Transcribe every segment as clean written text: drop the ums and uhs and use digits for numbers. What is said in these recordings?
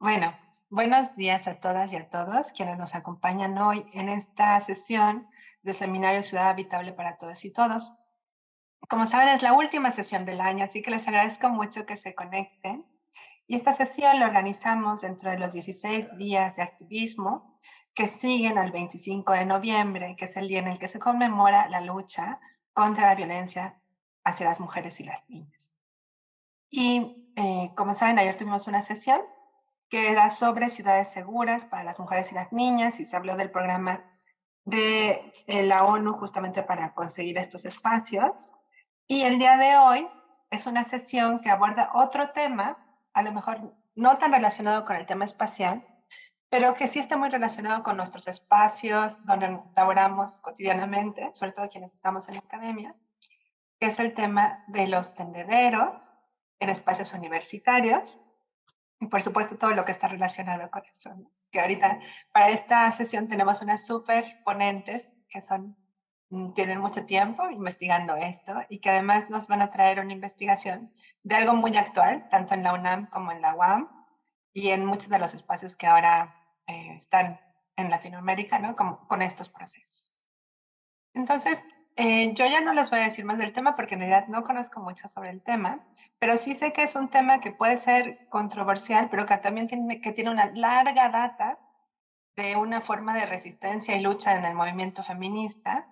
Bueno, buenos días a todas y a todos quienes nos acompañan hoy en esta sesión del Seminario Ciudad Habitable para Todas y Todos. Como saben, es la última sesión del año, así que les agradezco mucho que se conecten. Y esta sesión la organizamos dentro de los 16 días de activismo que siguen al 25 de noviembre, que es el día en el que se conmemora la lucha contra la violencia hacia las mujeres y las niñas. Y como saben, ayer tuvimos una sesión que era sobre ciudades seguras para las mujeres y las niñas, y se habló del programa de la ONU justamente para conseguir estos espacios. Y el día de hoy es una sesión que aborda otro tema, a lo mejor no tan relacionado con el tema espacial, pero que sí está muy relacionado con nuestros espacios donde laboramos cotidianamente, sobre todo quienes estamos en la academia, que es el tema de los tendederos en espacios universitarios y por supuesto todo lo que está relacionado con eso, ¿no? Que ahorita para esta sesión tenemos unas súper ponentes que son, tienen mucho tiempo investigando esto y que además nos van a traer una investigación de algo muy actual, tanto en la UNAM como en la UAM y en muchos de los espacios que ahora están en Latinoamérica, ¿no? Como, con estos procesos. Entonces, yo ya no les voy a decir más del tema porque en realidad no conozco mucho sobre el tema, pero sí sé que es un tema que puede ser controversial, pero que también tiene una larga data de una forma de resistencia y lucha en el movimiento feminista,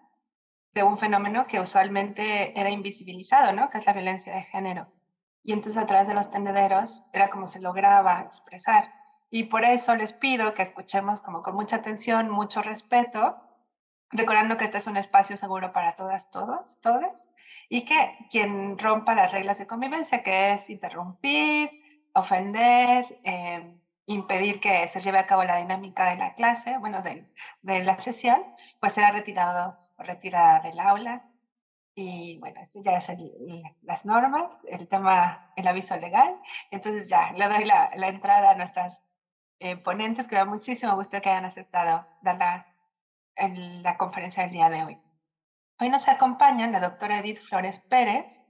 de un fenómeno que usualmente era invisibilizado, ¿no? Que es la violencia de género. Y entonces a través de los tendederos era como se lograba expresar. Y por eso les pido que escuchemos como con mucha atención, mucho respeto, recordando que este es un espacio seguro para todas, todos, todas, y que quien rompa las reglas de convivencia, que es interrumpir, ofender, impedir que se lleve a cabo la dinámica de la clase, bueno, de la sesión, pues será retirado o retirada del aula. Y bueno, esto ya es las normas, el tema, el aviso legal. Entonces ya le doy la entrada a nuestras ponentes, que me da muchísimo gusto que hayan aceptado dar en la conferencia del día de hoy. Hoy nos acompaña la doctora Edith Flores Pérez,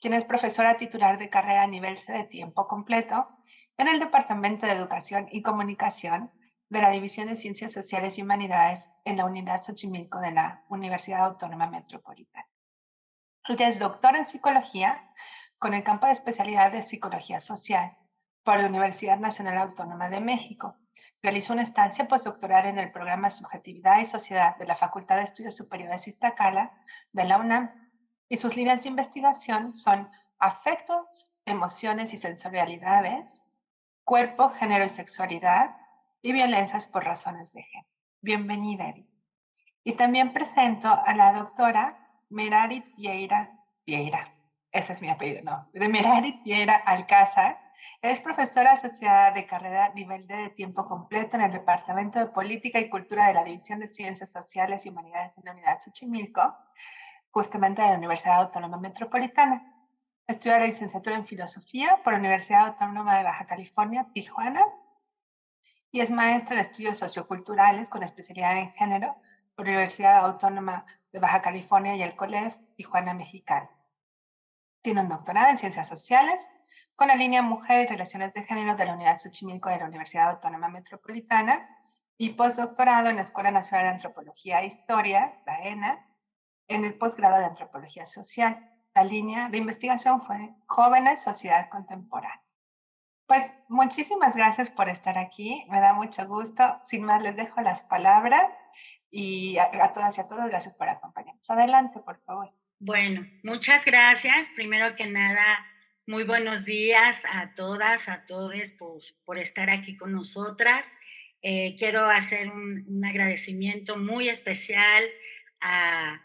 quien es profesora titular de carrera a nivel C de tiempo completo en el Departamento de Educación y Comunicación de la División de Ciencias Sociales y Humanidades en la Unidad Xochimilco de la Universidad Autónoma Metropolitana. Ella es doctora en psicología con el campo de especialidad de psicología social por la Universidad Nacional Autónoma de México. Realizó una estancia postdoctoral en el programa Subjetividad y Sociedad de la Facultad de Estudios Superiores Iztacala de la UNAM y sus líneas de investigación son afectos, emociones y sensorialidades, cuerpo, género y sexualidad y violencias por razones de género. Bienvenida, Edith. Y también presento a la doctora Merarit Vieira, ese es mi apellido, no, de Merarit Vieira Alcázar. Es profesora asociada de carrera nivel D de tiempo completo en el Departamento de Política y Cultura de la División de Ciencias Sociales y Humanidades en la Unidad Xochimilco, justamente de la Universidad Autónoma Metropolitana. Estudia la licenciatura en Filosofía por la Universidad Autónoma de Baja California, Tijuana, y es maestra en estudios socioculturales con especialidad en género por la Universidad Autónoma de Baja California y el COLEF Tijuana Mexicana. Tiene un doctorado en Ciencias Sociales con la línea Mujer y Relaciones de Género de la Unidad Xochimilco de la Universidad Autónoma Metropolitana y postdoctorado en la Escuela Nacional de Antropología e Historia, la ENA, en el posgrado de Antropología Social. La línea de investigación fue Jóvenes, Sociedad Contemporánea. Pues muchísimas gracias por estar aquí, me da mucho gusto. Sin más, les dejo las palabras y a todas y a todos, gracias por acompañarnos. Adelante, por favor. Bueno, muchas gracias. Primero que nada, muy buenos días a todas, a todos por estar aquí con nosotras. Quiero hacer un agradecimiento muy especial a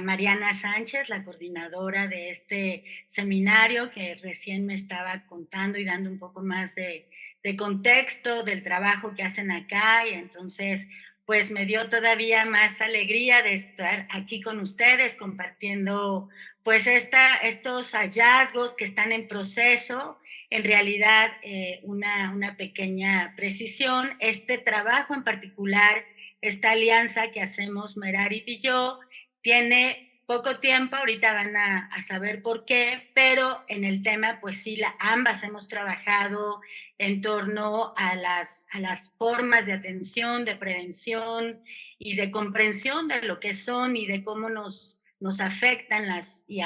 Mariana Sánchez, la coordinadora de este seminario, que recién me estaba contando y dando un poco más de contexto del trabajo que hacen acá. Y entonces, pues me dio todavía más alegría de estar aquí con ustedes compartiendo pues estos hallazgos que están en proceso, en realidad una pequeña precisión. Este trabajo en particular, esta alianza que hacemos Merarit y yo, tiene poco tiempo, ahorita van a saber por qué, pero en el tema, pues sí, ambas hemos trabajado en torno a las formas de atención, de prevención y de comprensión de lo que son y de cómo nos afectan y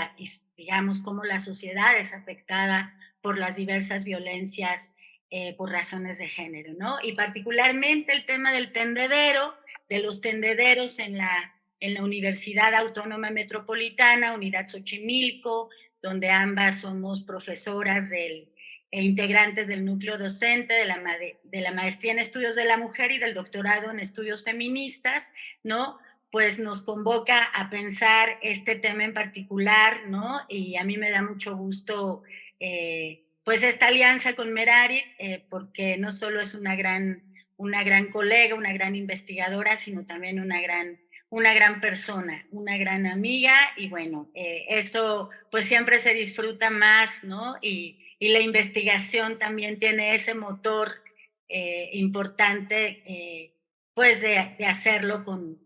digamos, cómo la sociedad es afectada por las diversas violencias por razones de género, ¿no? Y particularmente el tema del tendedero, de los tendederos en la Universidad Autónoma Metropolitana, Unidad Xochimilco, donde ambas somos profesoras e integrantes del núcleo docente de la maestría en estudios de la mujer y del doctorado en estudios feministas, ¿no? Pues nos convoca a pensar este tema en particular, ¿no? Y a mí me da mucho gusto, pues, esta alianza con Merit, porque no solo es una gran colega, una gran investigadora, sino también una gran persona, una gran amiga, y bueno, eso pues siempre se disfruta más, ¿no? Y la investigación también tiene ese motor importante, pues de hacerlo con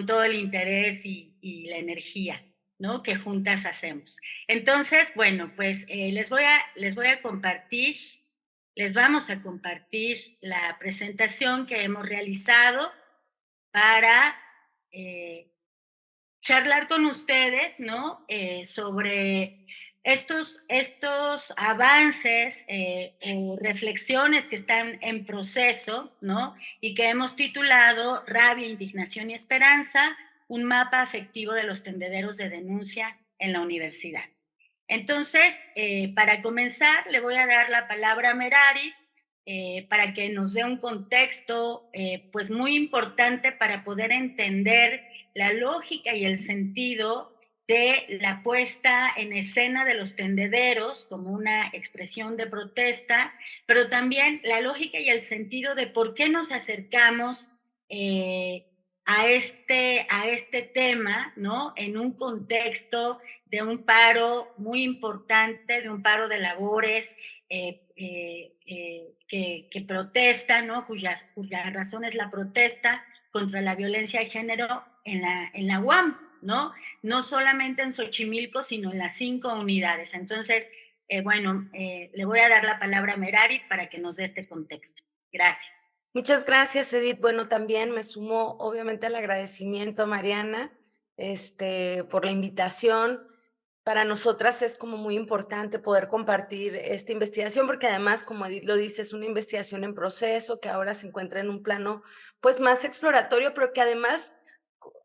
todo el interés y la energía, ¿no? Que juntas hacemos. Entonces, bueno, pues les voy a compartir, les vamos a compartir la presentación que hemos realizado para charlar con ustedes, ¿no? Sobre estos avances o reflexiones que están en proceso, ¿no? Y que hemos titulado Rabia, Indignación y Esperanza, un mapa afectivo de los tendederos de denuncia en la universidad. Entonces, para comenzar, le voy a dar la palabra a Merari para que nos dé un contexto pues muy importante para poder entender la lógica y el sentido de la puesta en escena de los tendederos como una expresión de protesta, pero también la lógica y el sentido de por qué nos acercamos a este tema, ¿no? En un contexto de un paro muy importante, de un paro de labores que protesta, ¿no? Cuya razón es la protesta contra la violencia de género en la UAM, ¿no? No solamente en Xochimilco, sino en las 5 unidades. Entonces, bueno, le voy a dar la palabra a Merari para que nos dé este contexto. Gracias. Muchas gracias, Edith. Bueno, también me sumo obviamente al agradecimiento a Mariana, por la invitación. Para nosotras es como muy importante poder compartir esta investigación, porque además, como Edith lo dice, es una investigación en proceso que ahora se encuentra en un plano pues más exploratorio, pero que además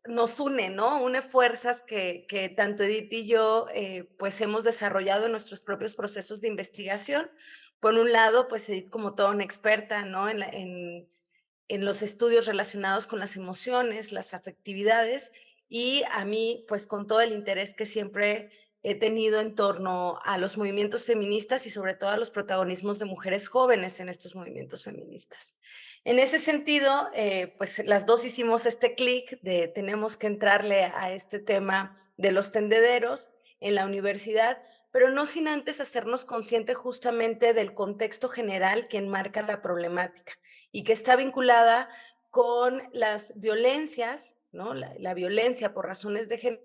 nos une, ¿no? Une fuerzas que tanto Edith y yo pues hemos desarrollado en nuestros propios procesos de investigación. Por un lado, pues Edith como toda una experta, ¿no? En los estudios relacionados con las emociones, las afectividades, y a mí, pues con todo el interés que siempre he tenido en torno a los movimientos feministas y sobre todo a los protagonismos de mujeres jóvenes en estos movimientos feministas. En ese sentido, pues las dos hicimos este clic de tenemos que entrarle a este tema de los tendederos en la universidad, pero no sin antes hacernos consciente justamente del contexto general que enmarca la problemática y que está vinculada con las violencias, ¿no? La violencia por razones de género,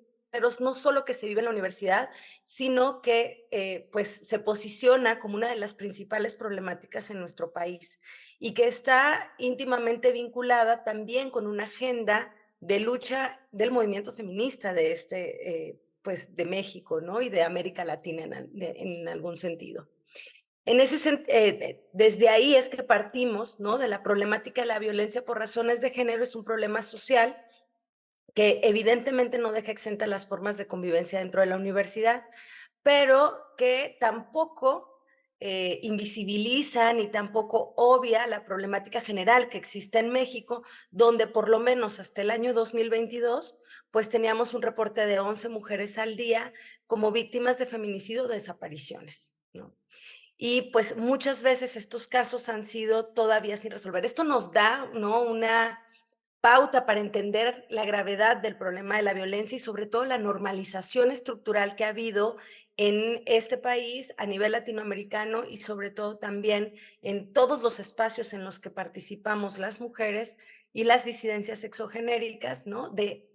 no solo que se vive en la universidad, sino que pues se posiciona como una de las principales problemáticas en nuestro país y que está íntimamente vinculada también con una agenda de lucha del movimiento feminista de pues de México, ¿no? Y de América Latina en algún sentido. Desde ahí es que partimos, ¿no? De la problemática de la violencia por razones de género. Es un problema social que evidentemente no deja exenta las formas de convivencia dentro de la universidad, pero que tampoco invisibiliza ni tampoco obvia la problemática general que existe en México, donde por lo menos hasta el año 2022, pues teníamos un reporte de 11 mujeres al día como víctimas de feminicidio o desapariciones, ¿no? Y pues muchas veces estos casos han sido todavía sin resolver. Esto nos da, ¿no? Una pauta para entender la gravedad del problema de la violencia y sobre todo la normalización estructural que ha habido en este país a nivel latinoamericano y sobre todo también en todos los espacios en los que participamos las mujeres y las disidencias sexogenéricas, ¿no? De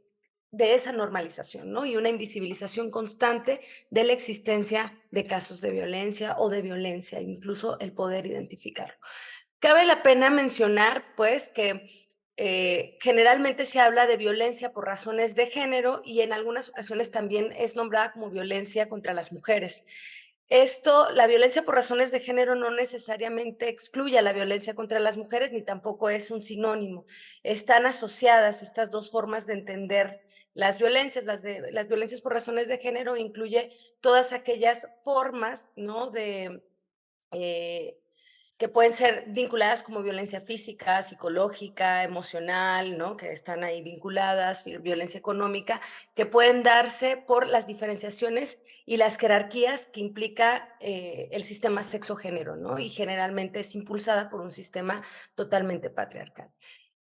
de esa normalización, ¿no? Y una invisibilización constante de la existencia de casos de violencia o de violencia, incluso el poder identificarlo. Cabe la pena mencionar, pues, que generalmente se habla de violencia por razones de género y en algunas ocasiones también es nombrada como violencia contra las mujeres. Esto, la violencia por razones de género no necesariamente excluye a la violencia contra las mujeres ni tampoco es un sinónimo. Están asociadas estas dos formas de entender las violencias. Las violencias por razones de género incluye todas aquellas formas, ¿no? Eh, que pueden ser vinculadas como violencia física, psicológica, emocional, ¿no? Que están ahí vinculadas, violencia económica, que pueden darse por las diferenciaciones y las jerarquías que implica el sistema sexo-género, ¿no? Y generalmente es impulsada por un sistema totalmente patriarcal.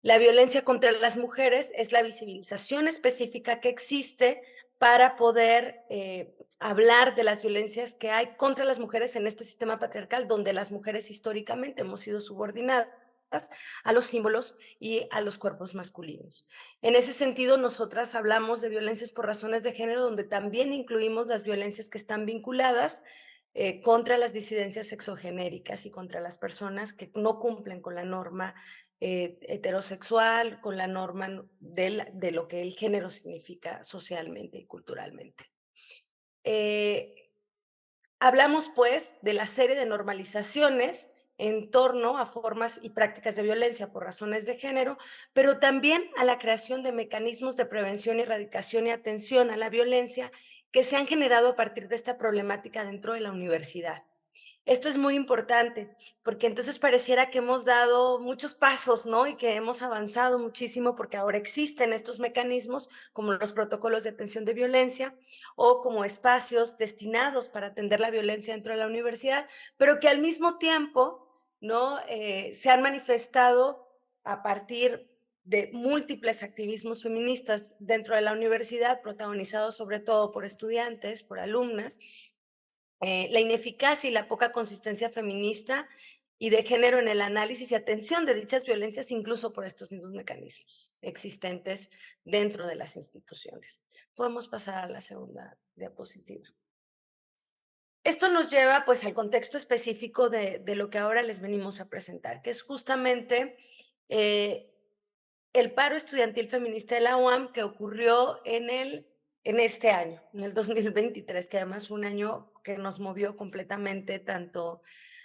La violencia contra las mujeres es la visibilización específica que existe para poder hablar de las violencias que hay contra las mujeres en este sistema patriarcal, donde las mujeres históricamente hemos sido subordinadas a los símbolos y a los cuerpos masculinos. En ese sentido, nosotras hablamos de violencias por razones de género, donde también incluimos las violencias que están vinculadas contra las disidencias sexogenéricas y contra las personas que no cumplen con la norma heterosexual, con la norma de lo que el género significa socialmente y culturalmente. Hablamos, pues, de la serie de normalizaciones en torno a formas y prácticas de violencia por razones de género, pero también a la creación de mecanismos de prevención, erradicación y atención a la violencia que se han generado a partir de esta problemática dentro de la universidad. Esto es muy importante, porque entonces pareciera que hemos dado muchos pasos, ¿no? Y que hemos avanzado muchísimo porque ahora existen estos mecanismos como los protocolos de atención de violencia o como espacios destinados para atender la violencia dentro de la universidad, pero que al mismo tiempo, ¿no? Se han manifestado a partir de múltiples activismos feministas dentro de la universidad, protagonizados sobre todo por estudiantes, por alumnas, la ineficacia y la poca consistencia feminista y de género en el análisis y atención de dichas violencias, incluso por estos mismos mecanismos existentes dentro de las instituciones. Podemos pasar a la segunda diapositiva. Esto nos lleva pues al contexto específico de lo que ahora les venimos a presentar, que es justamente el paro estudiantil feminista de la UAM que ocurrió en este año, en el 2023, que además fue un año que nos movió completamente tanto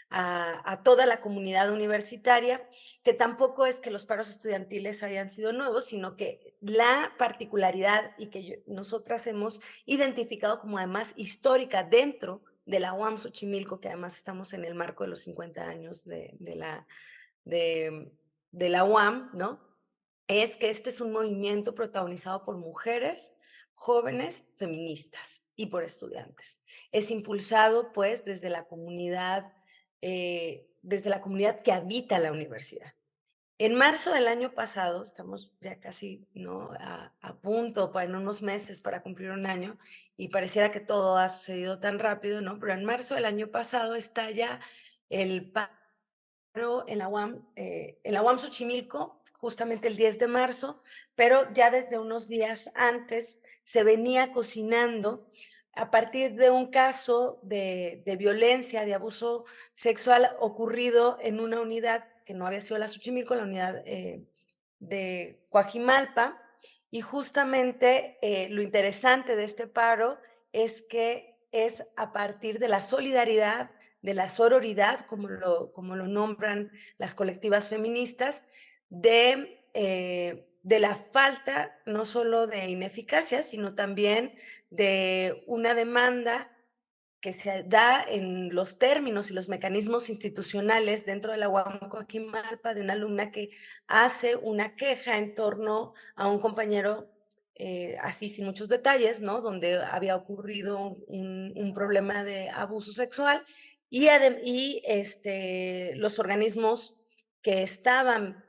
a toda la comunidad universitaria, que tampoco es que los paros estudiantiles hayan sido nuevos, sino que la particularidad y que nosotras hemos identificado como además histórica dentro de la UAM Xochimilco, que además estamos en el marco de los 50 años de la UAM, ¿no? Es que este es un movimiento protagonizado por mujeres, jóvenes, feministas y por estudiantes. Es impulsado, pues, desde la comunidad que habita la universidad. En marzo del año pasado, estamos ya casi ¿no? a punto, en unos meses para cumplir un año, y pareciera que todo ha sucedido tan rápido, ¿no? Pero en marzo del año pasado estalla el en la UAM Xochimilco, justamente el 10 de marzo, pero ya desde unos días antes se venía cocinando a partir de un caso de violencia, de abuso sexual ocurrido en una unidad que no había sido la Xochimilco, la unidad de Coajimalpa, y justamente lo interesante de este paro es que es a partir de la solidaridad, de la sororidad, como lo nombran las colectivas feministas, de la falta no solo de ineficacia, sino también de una demanda que se da en los términos y los mecanismos institucionales dentro de la UAM Coajimalpa de una alumna que hace una queja en torno a un compañero, así sin muchos detalles, ¿no? Donde había ocurrido un problema de abuso sexual y los organismos que estaban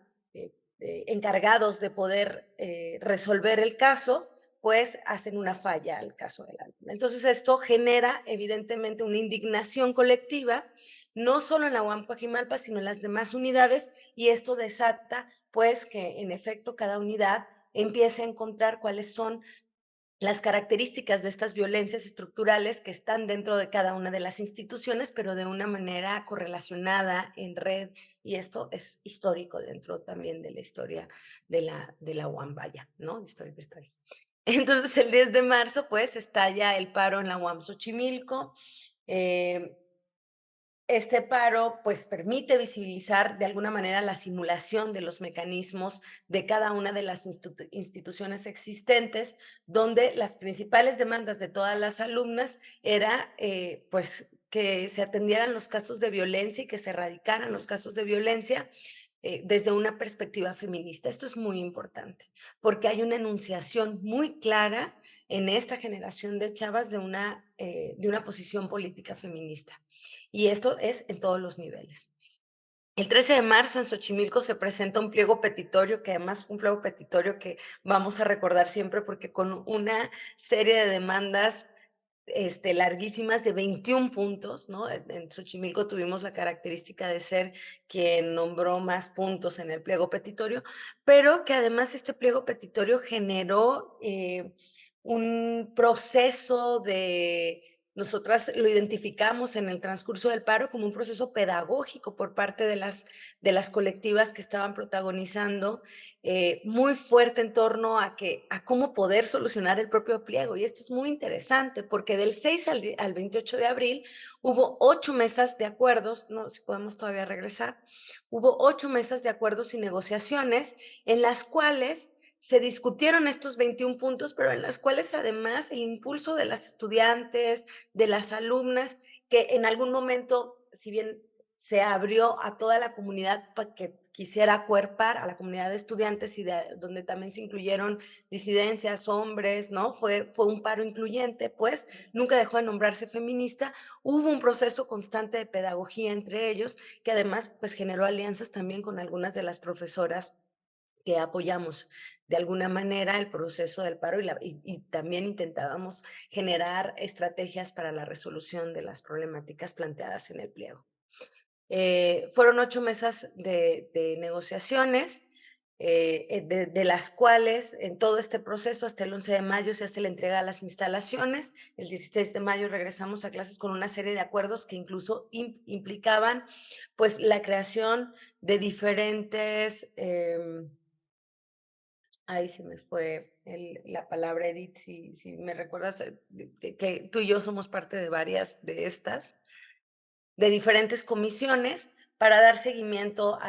encargados de poder resolver el caso, pues hacen una falla al caso del alumno. Entonces esto genera evidentemente una indignación colectiva, no solo en la UAM Coajimalpa, sino en las demás unidades, y esto desata pues que en efecto cada unidad empiece a encontrar cuáles son las características de estas violencias estructurales que están dentro de cada una de las instituciones, pero de una manera correlacionada en red, y esto es histórico dentro también de la historia de la UAM, vaya, ¿no? Histórico, histórico. Entonces, el 10 de marzo, pues, estalla el paro en la UAM Xochimilco. Este paro, pues, permite visibilizar de alguna manera la simulación de los mecanismos de cada una de las instituciones existentes, donde las principales demandas de todas las alumnas era, pues, que se atendieran los casos de violencia y que se erradicaran los casos de violencia desde una perspectiva feminista. Esto es muy importante, porque hay una enunciación muy clara en esta generación de chavas de una posición política feminista. Y esto es en todos los niveles. El 13 de marzo en Xochimilco se presenta un pliego petitorio, que además fue un pliego petitorio que vamos a recordar siempre porque con una serie de demandas larguísimas de 21 puntos, ¿no? En Xochimilco tuvimos la característica de ser quien nombró más puntos en el pliego petitorio, pero que además este pliego petitorio generó un proceso nosotras lo identificamos en el transcurso del paro como un proceso pedagógico por parte de las colectivas que estaban protagonizando, muy fuerte en torno a cómo poder solucionar el propio pliego. Y esto es muy interesante porque del 6 al 28 de abril hubo 8 mesas de acuerdos, no si podemos todavía regresar, hubo 8 mesas de acuerdos y negociaciones en las cuales se discutieron estos 21 puntos, pero en las cuales además el impulso de las estudiantes, de las alumnas, que en algún momento, si bien se abrió a toda la comunidad para que quisiera acuerpar a la comunidad de estudiantes y donde también se incluyeron disidencias, hombres, ¿no? Fue un paro incluyente, pues nunca dejó de nombrarse feminista. Hubo un proceso constante de pedagogía entre ellos, que además pues generó alianzas también con algunas de las profesoras que apoyamos de alguna manera el proceso del paro y también intentábamos generar estrategias para la resolución de las problemáticas planteadas en el pliego. Fueron 8 mesas de negociaciones, de las cuales en todo este proceso hasta el 11 de mayo se hace la entrega de las instalaciones. El 16 de mayo regresamos a clases con una serie de acuerdos que incluso implicaban pues la creación de diferentes ahí se me fue la palabra, Edith, si me recuerdas que tú y yo somos parte de varias de estas, de diferentes comisiones para dar seguimiento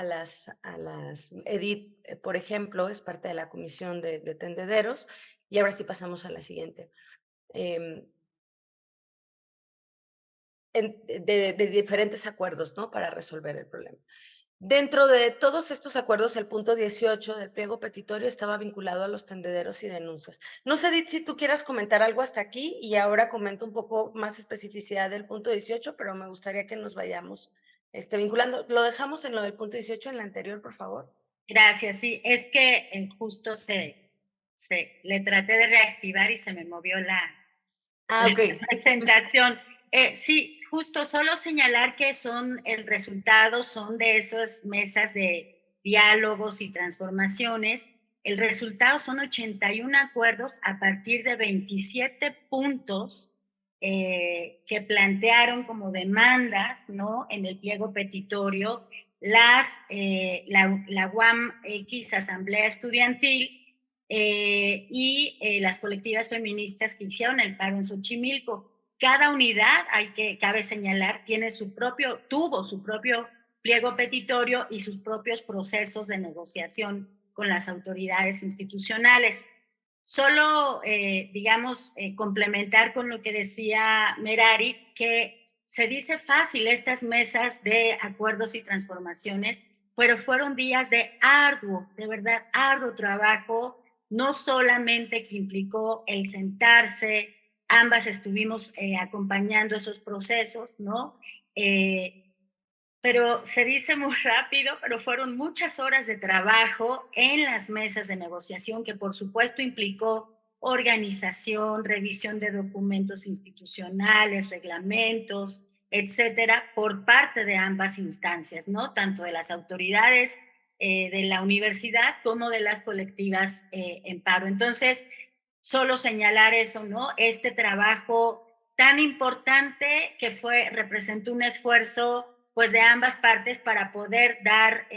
Edith, por ejemplo, es parte de la comisión de tendederos, y ahora sí pasamos a la siguiente. Em, de diferentes acuerdos, ¿no? Para resolver el problema. Dentro de todos estos acuerdos, el punto 18 del pliego petitorio estaba vinculado a los tendederos y denuncias. No sé, Edith, si tú quieras comentar algo hasta aquí y ahora comento un poco más especificidad del punto 18, pero me gustaría que nos vayamos vinculando. Lo dejamos en lo del punto 18 en la anterior, por favor. Gracias, sí, es que justo le traté de reactivar y se me movió la Ok. presentación. Sí, justo solo señalar que el resultado son de esas mesas de diálogos y transformaciones. El resultado son 81 acuerdos a partir de 27 puntos que plantearon como demandas, ¿no? En el pliego petitorio la UAM X Asamblea Estudiantil y las colectivas feministas que hicieron el paro en Xochimilco. Cada unidad, cabe señalar, tuvo su propio pliego petitorio y sus propios procesos de negociación con las autoridades institucionales. Solo, complementar con lo que decía Merari, que se dice fácil estas mesas de acuerdos y transformaciones, pero fueron días de verdad, arduo trabajo, no solamente que implicó el sentarse, ambas estuvimos acompañando esos procesos, ¿no? Pero se dice muy rápido, pero fueron muchas horas de trabajo en las mesas de negociación que por supuesto implicó organización, revisión de documentos institucionales, reglamentos, etcétera, por parte de ambas instancias, ¿no? Tanto de las autoridades de la universidad como de las colectivas en paro. Entonces, solo señalar eso, ¿no? Este trabajo tan importante que representó un esfuerzo pues de ambas partes para poder dar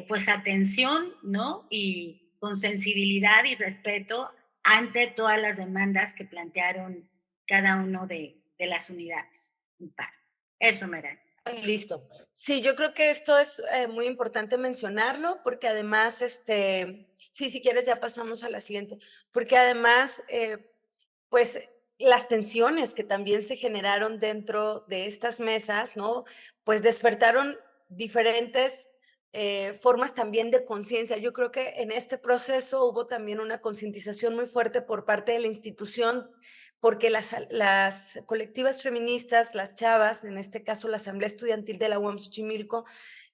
pues atención, ¿no? Y con sensibilidad y respeto ante todas las demandas que plantearon cada uno de las unidades. Eso, Meran. Listo. Sí, yo creo que esto es muy importante mencionarlo porque además, sí, si quieres ya pasamos a la siguiente, porque además, pues las tensiones que también se generaron dentro de estas mesas, ¿no? Pues despertaron diferentes formas también de conciencia. Yo creo que en este proceso hubo también una concientización muy fuerte por parte de la institución, porque las colectivas feministas, las chavas, en este caso la Asamblea Estudiantil de la UAM Xochimilco,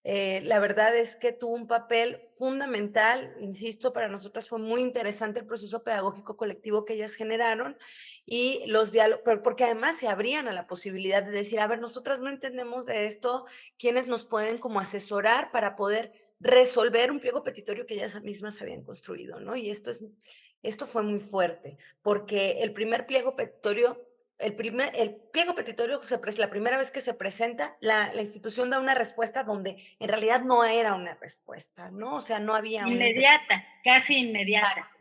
la verdad es que tuvo un papel fundamental, insisto, para nosotras fue muy interesante el proceso pedagógico colectivo que ellas generaron y los diálogos, porque además se abrían a la posibilidad de decir, a ver, nosotras no entendemos de esto, ¿quiénes nos pueden como asesorar para poder resolver un pliego petitorio que ellas mismas habían construido, ¿no? Y esto fue muy fuerte, porque el primer pliego petitorio el pliego petitorio, la primera vez que se presenta, la institución da una respuesta donde en realidad no era una respuesta, ¿no? O sea, no había una Inmediata, casi inmediata.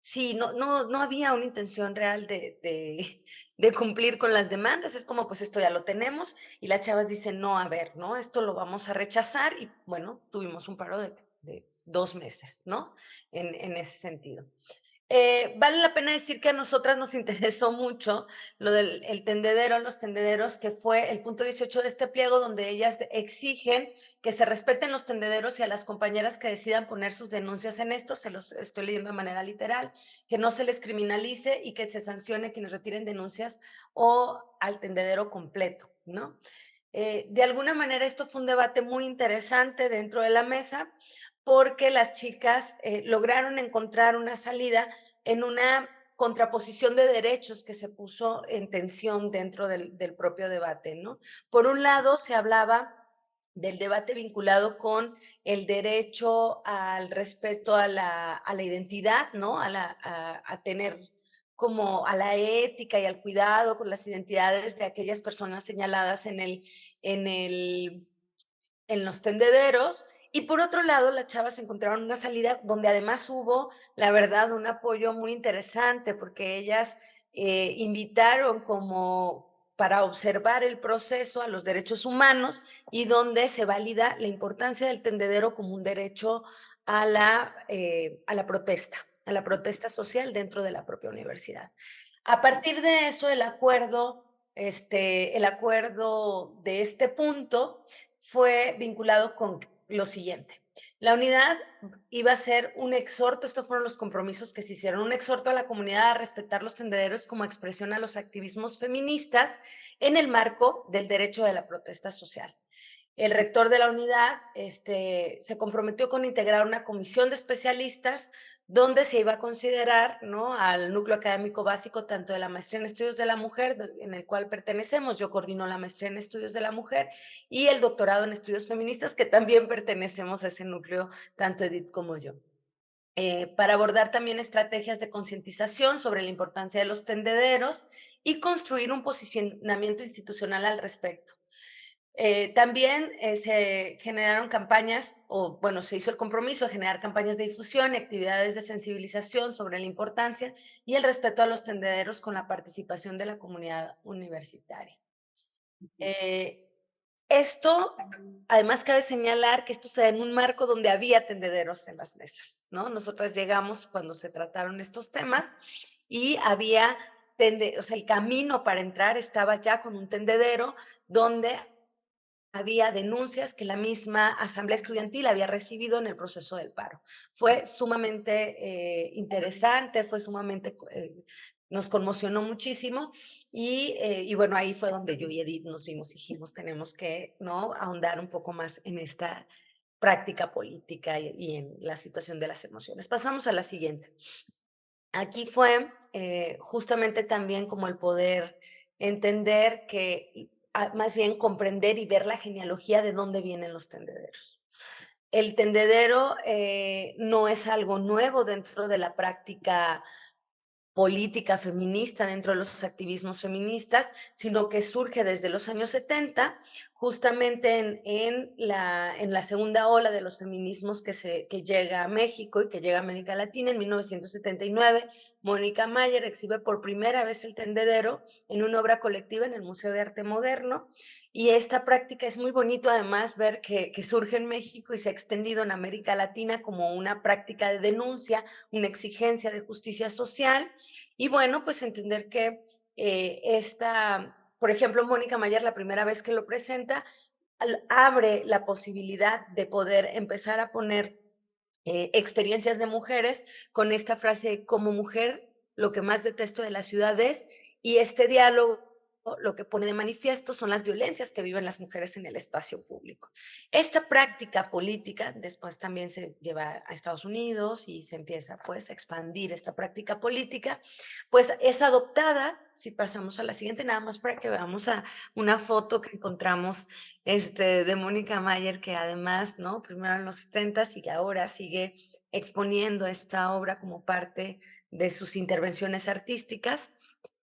sí, no había una intención real de cumplir con las demandas. Es como, pues esto ya lo tenemos y las chavas dicen, no, a ver, ¿no? Esto lo vamos a rechazar y bueno, tuvimos un paro de 2 meses, ¿no? En ese sentido. Vale la pena decir que a nosotras nos interesó mucho lo del el tendedero, los tendederos, que fue el punto 18 de este pliego, donde ellas exigen que se respeten los tendederos y a las compañeras que decidan poner sus denuncias en esto, se los estoy leyendo de manera literal, que no se les criminalice y que se sancione quienes retiren denuncias o al tendedero completo, ¿no? De alguna manera esto fue un debate muy interesante dentro de la mesa porque las chicas lograron encontrar una salida en una contraposición de derechos que se puso en tensión dentro del propio debate, ¿no? Por un lado, se hablaba del debate vinculado con el derecho al respeto a la identidad, ¿no? A tener como a la ética y al cuidado con las identidades de aquellas personas señaladas en el en los tendederos. Y por otro lado, las chavas encontraron una salida donde además hubo, la verdad, un apoyo muy interesante porque ellas invitaron como para observar el proceso a los derechos humanos y donde se valida la importancia del tendedero como un derecho a la protesta social dentro de la propia universidad. A partir de eso, el acuerdo de este punto fue vinculado con lo siguiente. La unidad iba a ser un exhorto, estos fueron los compromisos que se hicieron, un exhorto a la comunidad a respetar los tendederos como expresión a los activismos feministas en el marco del derecho de la protesta social. El rector de la unidad se comprometió con integrar una comisión de especialistas donde se iba a considerar, ¿no?, al núcleo académico básico tanto de la maestría en estudios de la mujer, en el cual pertenecemos, yo coordino la maestría en estudios de la mujer, y el doctorado en estudios feministas, que también pertenecemos a ese núcleo, tanto Edith como yo. Para abordar también estrategias de concientización sobre la importancia de los tendederos y construir un posicionamiento institucional al respecto. También se generaron campañas, o bueno, se hizo el compromiso de generar campañas de difusión y actividades de sensibilización sobre la importancia y el respeto a los tendederos con la participación de la comunidad universitaria. Esto, además, cabe señalar que esto se da en un marco donde había tendederos en las mesas, ¿no? Nosotras llegamos cuando se trataron estos temas y había, o sea, el camino para entrar estaba ya con un tendedero donde había denuncias que la misma asamblea estudiantil había recibido en el proceso del paro. Fue sumamente interesante, nos conmocionó muchísimo y bueno, ahí fue donde yo y Edith nos vimos y dijimos, tenemos que, ¿no?, ahondar un poco más en esta práctica política y en la situación de las emociones. Pasamos a la siguiente. Aquí fue justamente también como el poder entender que, más bien comprender y ver la genealogía de dónde vienen los tendederos. El tendedero no es algo nuevo dentro de la práctica política feminista dentro de los activismos feministas, sino que surge desde los años 70, justamente en la segunda ola de los feminismos que llega a México y que llega a América Latina. En 1979, Mónica Mayer exhibe por primera vez el tendedero en una obra colectiva en el Museo de Arte Moderno, y esta práctica es muy bonito además ver que surge en México y se ha extendido en América Latina como una práctica de denuncia, una exigencia de justicia social. Y bueno, pues entender que por ejemplo, Mónica Mayer, la primera vez que lo presenta, abre la posibilidad de poder empezar a poner experiencias de mujeres con esta frase: como mujer, lo que más detesto de la ciudad es, y este diálogo lo que pone de manifiesto son las violencias que viven las mujeres en el espacio público. Esta práctica política después también se lleva a Estados Unidos y se empieza pues a expandir esta práctica política, pues es adoptada. Si pasamos a la siguiente, nada más para que veamos a una foto que encontramos de Mónica Mayer, que además, ¿no? Primero en los 70s y que ahora sigue exponiendo esta obra como parte de sus intervenciones artísticas.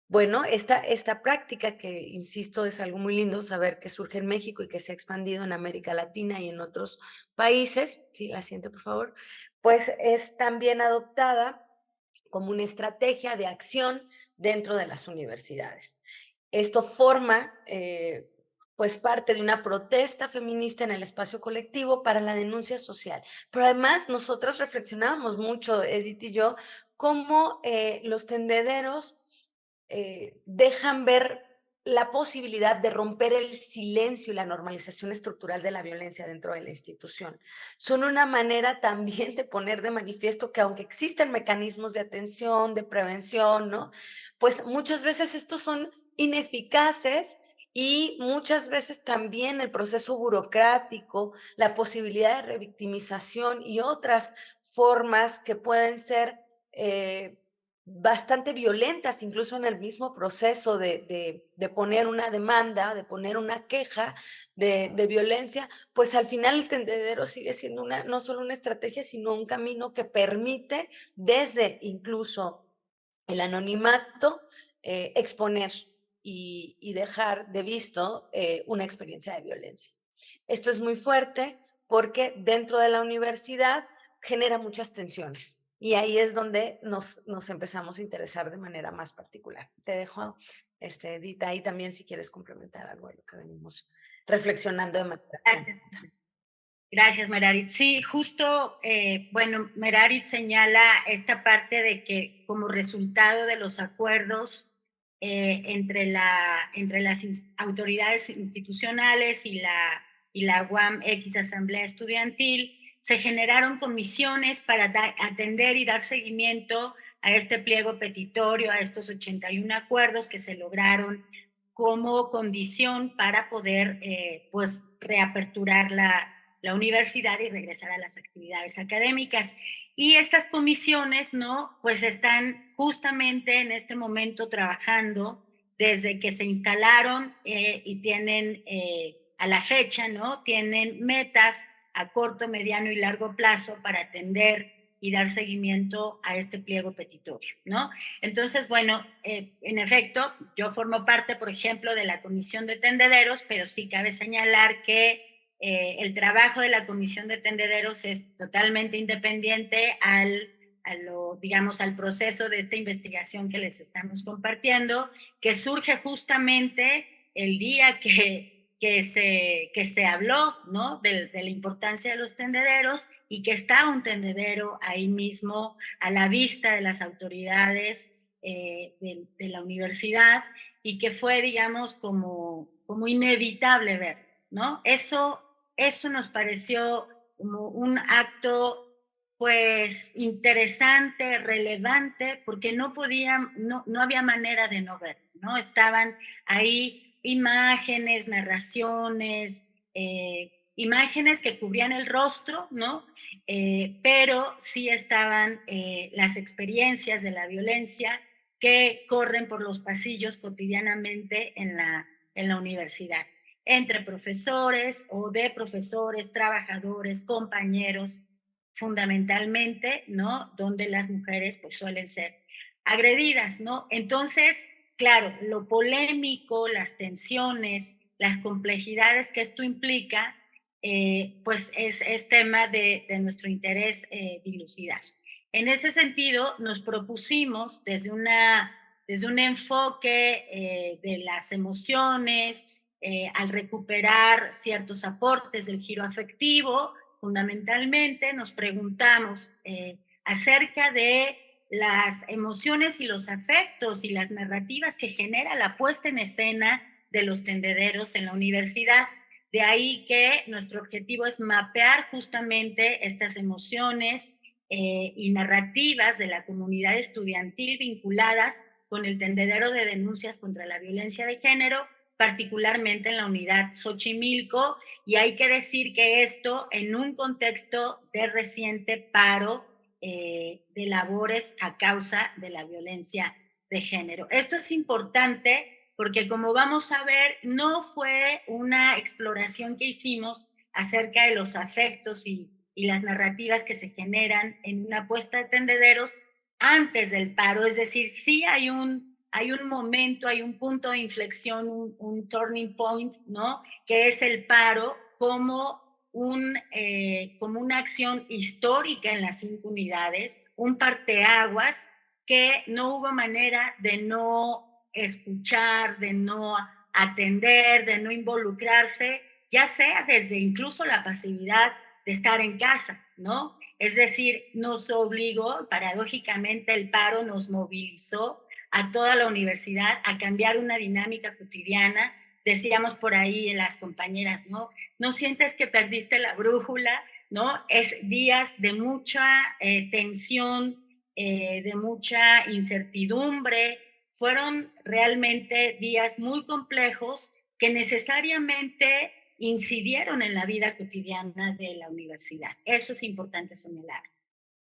Bueno, esta práctica que, insisto, es algo muy lindo saber que surge en México y que se ha expandido en América Latina y en otros países, sí, la siguiente, por favor, pues es también adoptada como una estrategia de acción dentro de las universidades. Esto forma pues parte de una protesta feminista en el espacio colectivo para la denuncia social. Pero además nosotras reflexionábamos mucho, Edith y yo, cómo los tendederos dejan ver la posibilidad de romper el silencio y la normalización estructural de la violencia dentro de la institución. Son una manera también de poner de manifiesto que aunque existen mecanismos de atención, de prevención, ¿no? Pues muchas veces estos son ineficaces, y muchas veces también el proceso burocrático, la posibilidad de revictimización y otras formas que pueden ser bastante violentas, incluso en el mismo proceso de poner una demanda, de poner una queja de violencia, pues al final el tendedero sigue siendo no solo una estrategia, sino un camino que permite desde incluso el anonimato exponer y dejar de visto una experiencia de violencia. Esto es muy fuerte porque dentro de la universidad genera muchas tensiones. Y ahí es donde nos empezamos a interesar de manera más particular. Te dejo, Edith, ahí también si quieres complementar algo de lo que venimos reflexionando de manera Gracias. Gracias, Merarit. Sí, justo, bueno, Merarit señala esta parte de que como resultado de los acuerdos entre las autoridades institucionales y la UAM X Asamblea Estudiantil, se generaron comisiones para atender y dar seguimiento a este pliego petitorio, a estos 81 acuerdos que se lograron como condición para poder pues reaperturar la universidad y regresar a las actividades académicas. Y estas comisiones, ¿no? Pues están justamente en este momento trabajando desde que se instalaron y tienen a la fecha, ¿no? Tienen metas a corto, mediano y largo plazo para atender y dar seguimiento a este pliego petitorio, ¿no? Entonces, bueno, en efecto, yo formo parte, por ejemplo, de la Comisión de Tendederos, pero sí cabe señalar que el trabajo de la Comisión de Tendederos es totalmente independiente digamos, al proceso de esta investigación que les estamos compartiendo, que surge justamente el día que se habló, ¿no? De la importancia de los tendederos, y que está un tendedero ahí mismo a la vista de las autoridades de la universidad, y que fue, digamos, como inevitable ver, ¿no? Eso nos pareció como un acto pues interesante, relevante, porque no había manera de no ver, ¿no? Estaban ahí imágenes, narraciones, imágenes que cubrían el rostro, ¿no? Pero sí estaban las experiencias de la violencia que corren por los pasillos cotidianamente en la universidad, entre profesores o de profesores, trabajadores, compañeros, fundamentalmente, ¿no? Donde las mujeres pues suelen ser agredidas, ¿no? Entonces, claro, lo polémico, las tensiones, las complejidades que esto implica, pues es tema de nuestro interés dilucidar. En ese sentido, nos propusimos desde un enfoque de las emociones, al recuperar ciertos aportes del giro afectivo, fundamentalmente nos preguntamos acerca de las emociones y los afectos y las narrativas que genera la puesta en escena de los tendederos en la universidad. De ahí que nuestro objetivo es mapear justamente estas emociones y narrativas de la comunidad estudiantil vinculadas con el tendedero de denuncias contra la violencia de género, particularmente en la unidad Xochimilco, y hay que decir que esto en un contexto de reciente paro de labores a causa de la violencia de género. Esto es importante porque, como vamos a ver, no fue una exploración que hicimos acerca de los afectos y las narrativas que se generan en una puesta de tendederos antes del paro, es decir, sí hay un momento, hay un punto de inflexión, un turning point, ¿no? Que es el paro como como una acción histórica en las 5 unidades, un parteaguas que no hubo manera de no escuchar, de no atender, de no involucrarse, ya sea desde incluso la pasividad de estar en casa, ¿no? Es decir, nos obligó, paradójicamente el paro nos movilizó a toda la universidad a cambiar una dinámica cotidiana. Decíamos por ahí en las compañeras, ¿no? No sientes que perdiste la brújula, ¿no? Es días de mucha tensión, de mucha incertidumbre. Fueron realmente días muy complejos que necesariamente incidieron en la vida cotidiana de la universidad. Eso es importante señalar.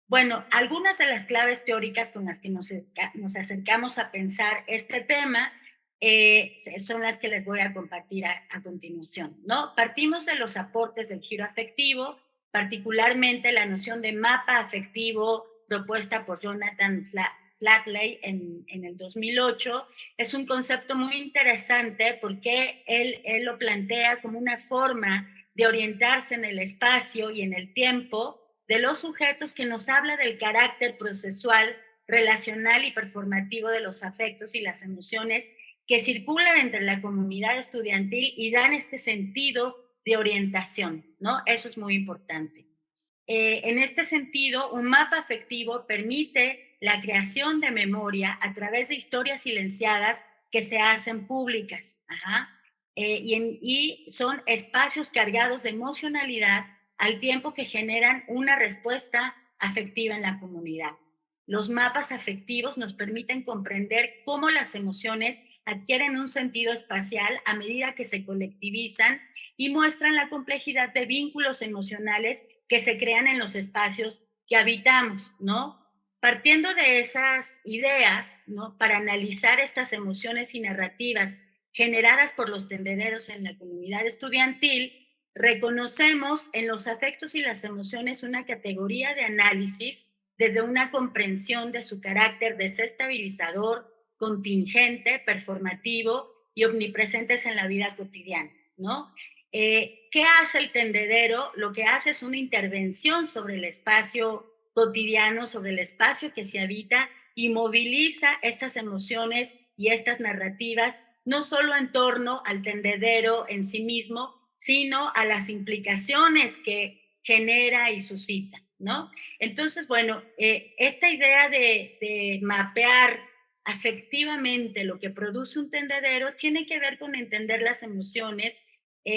Bueno, algunas de las claves teóricas con las que nos acercamos a pensar este tema son las que les voy a compartir a continuación, ¿no? Partimos de los aportes del giro afectivo, particularmente la noción de mapa afectivo propuesta por Jonathan Flatley en el 2008. Es un concepto muy interesante porque él lo plantea como una forma de orientarse en el espacio y en el tiempo de los sujetos, que nos habla del carácter procesual, relacional y performativo de los afectos y las emociones que circulan entre la comunidad estudiantil y dan este sentido de orientación, ¿no? Eso es muy importante. En este sentido, un mapa afectivo permite la creación de memoria a través de historias silenciadas que se hacen públicas. Ajá. Y son espacios cargados de emocionalidad al tiempo que generan una respuesta afectiva en la comunidad. Los mapas afectivos nos permiten comprender cómo las emociones adquieren un sentido espacial a medida que se colectivizan y muestran la complejidad de vínculos emocionales que se crean en los espacios que habitamos, ¿no? Partiendo de esas ideas, ¿no? Para analizar estas emociones y narrativas generadas por los tendederos en la comunidad estudiantil, reconocemos en los afectos y las emociones una categoría de análisis desde una comprensión de su carácter desestabilizador, contingente, performativo y omnipresentes en la vida cotidiana, ¿no? ¿Qué hace el tendedero? Lo que hace es una intervención sobre el espacio cotidiano, sobre el espacio que se habita, y moviliza estas emociones y estas narrativas, no solo en torno al tendedero en sí mismo, sino a las implicaciones que genera y suscita, ¿no? Entonces, bueno, esta idea de mapear afectivamente lo que produce un tendedero tiene que ver con entender las emociones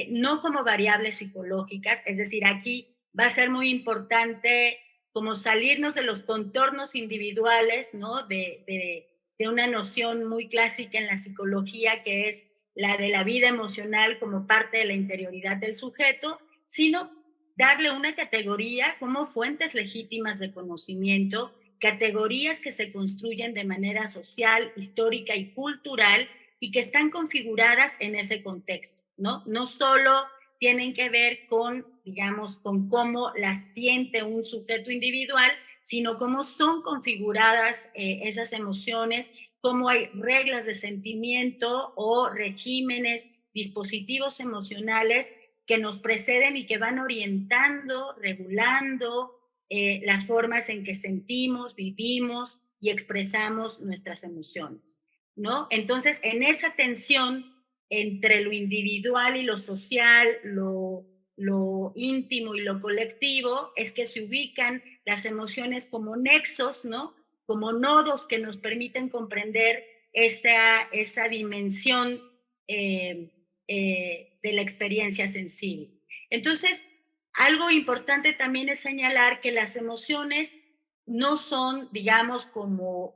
no como variables psicológicas, es decir, aquí va a ser muy importante como salirnos de los contornos individuales, ¿no? De una noción muy clásica en la psicología, que es la de la vida emocional como parte de la interioridad del sujeto, sino darle una categoría como fuentes legítimas de conocimiento, categorías que se construyen de manera social, histórica y cultural y que están configuradas en ese contexto, ¿no? No solo tienen que ver con, digamos, con cómo las siente un sujeto individual, sino cómo son configuradas esas emociones, cómo hay reglas de sentimiento o regímenes, dispositivos emocionales que nos preceden y que van orientando, regulando las formas en que sentimos, vivimos y expresamos nuestras emociones, ¿no? Entonces, en esa tensión entre lo individual y lo social, lo íntimo y lo colectivo, es que se ubican las emociones como nexos, ¿no? Como nodos que nos permiten comprender esa dimensión de la experiencia sensible. Entonces, algo importante también es señalar que las emociones no son, digamos, como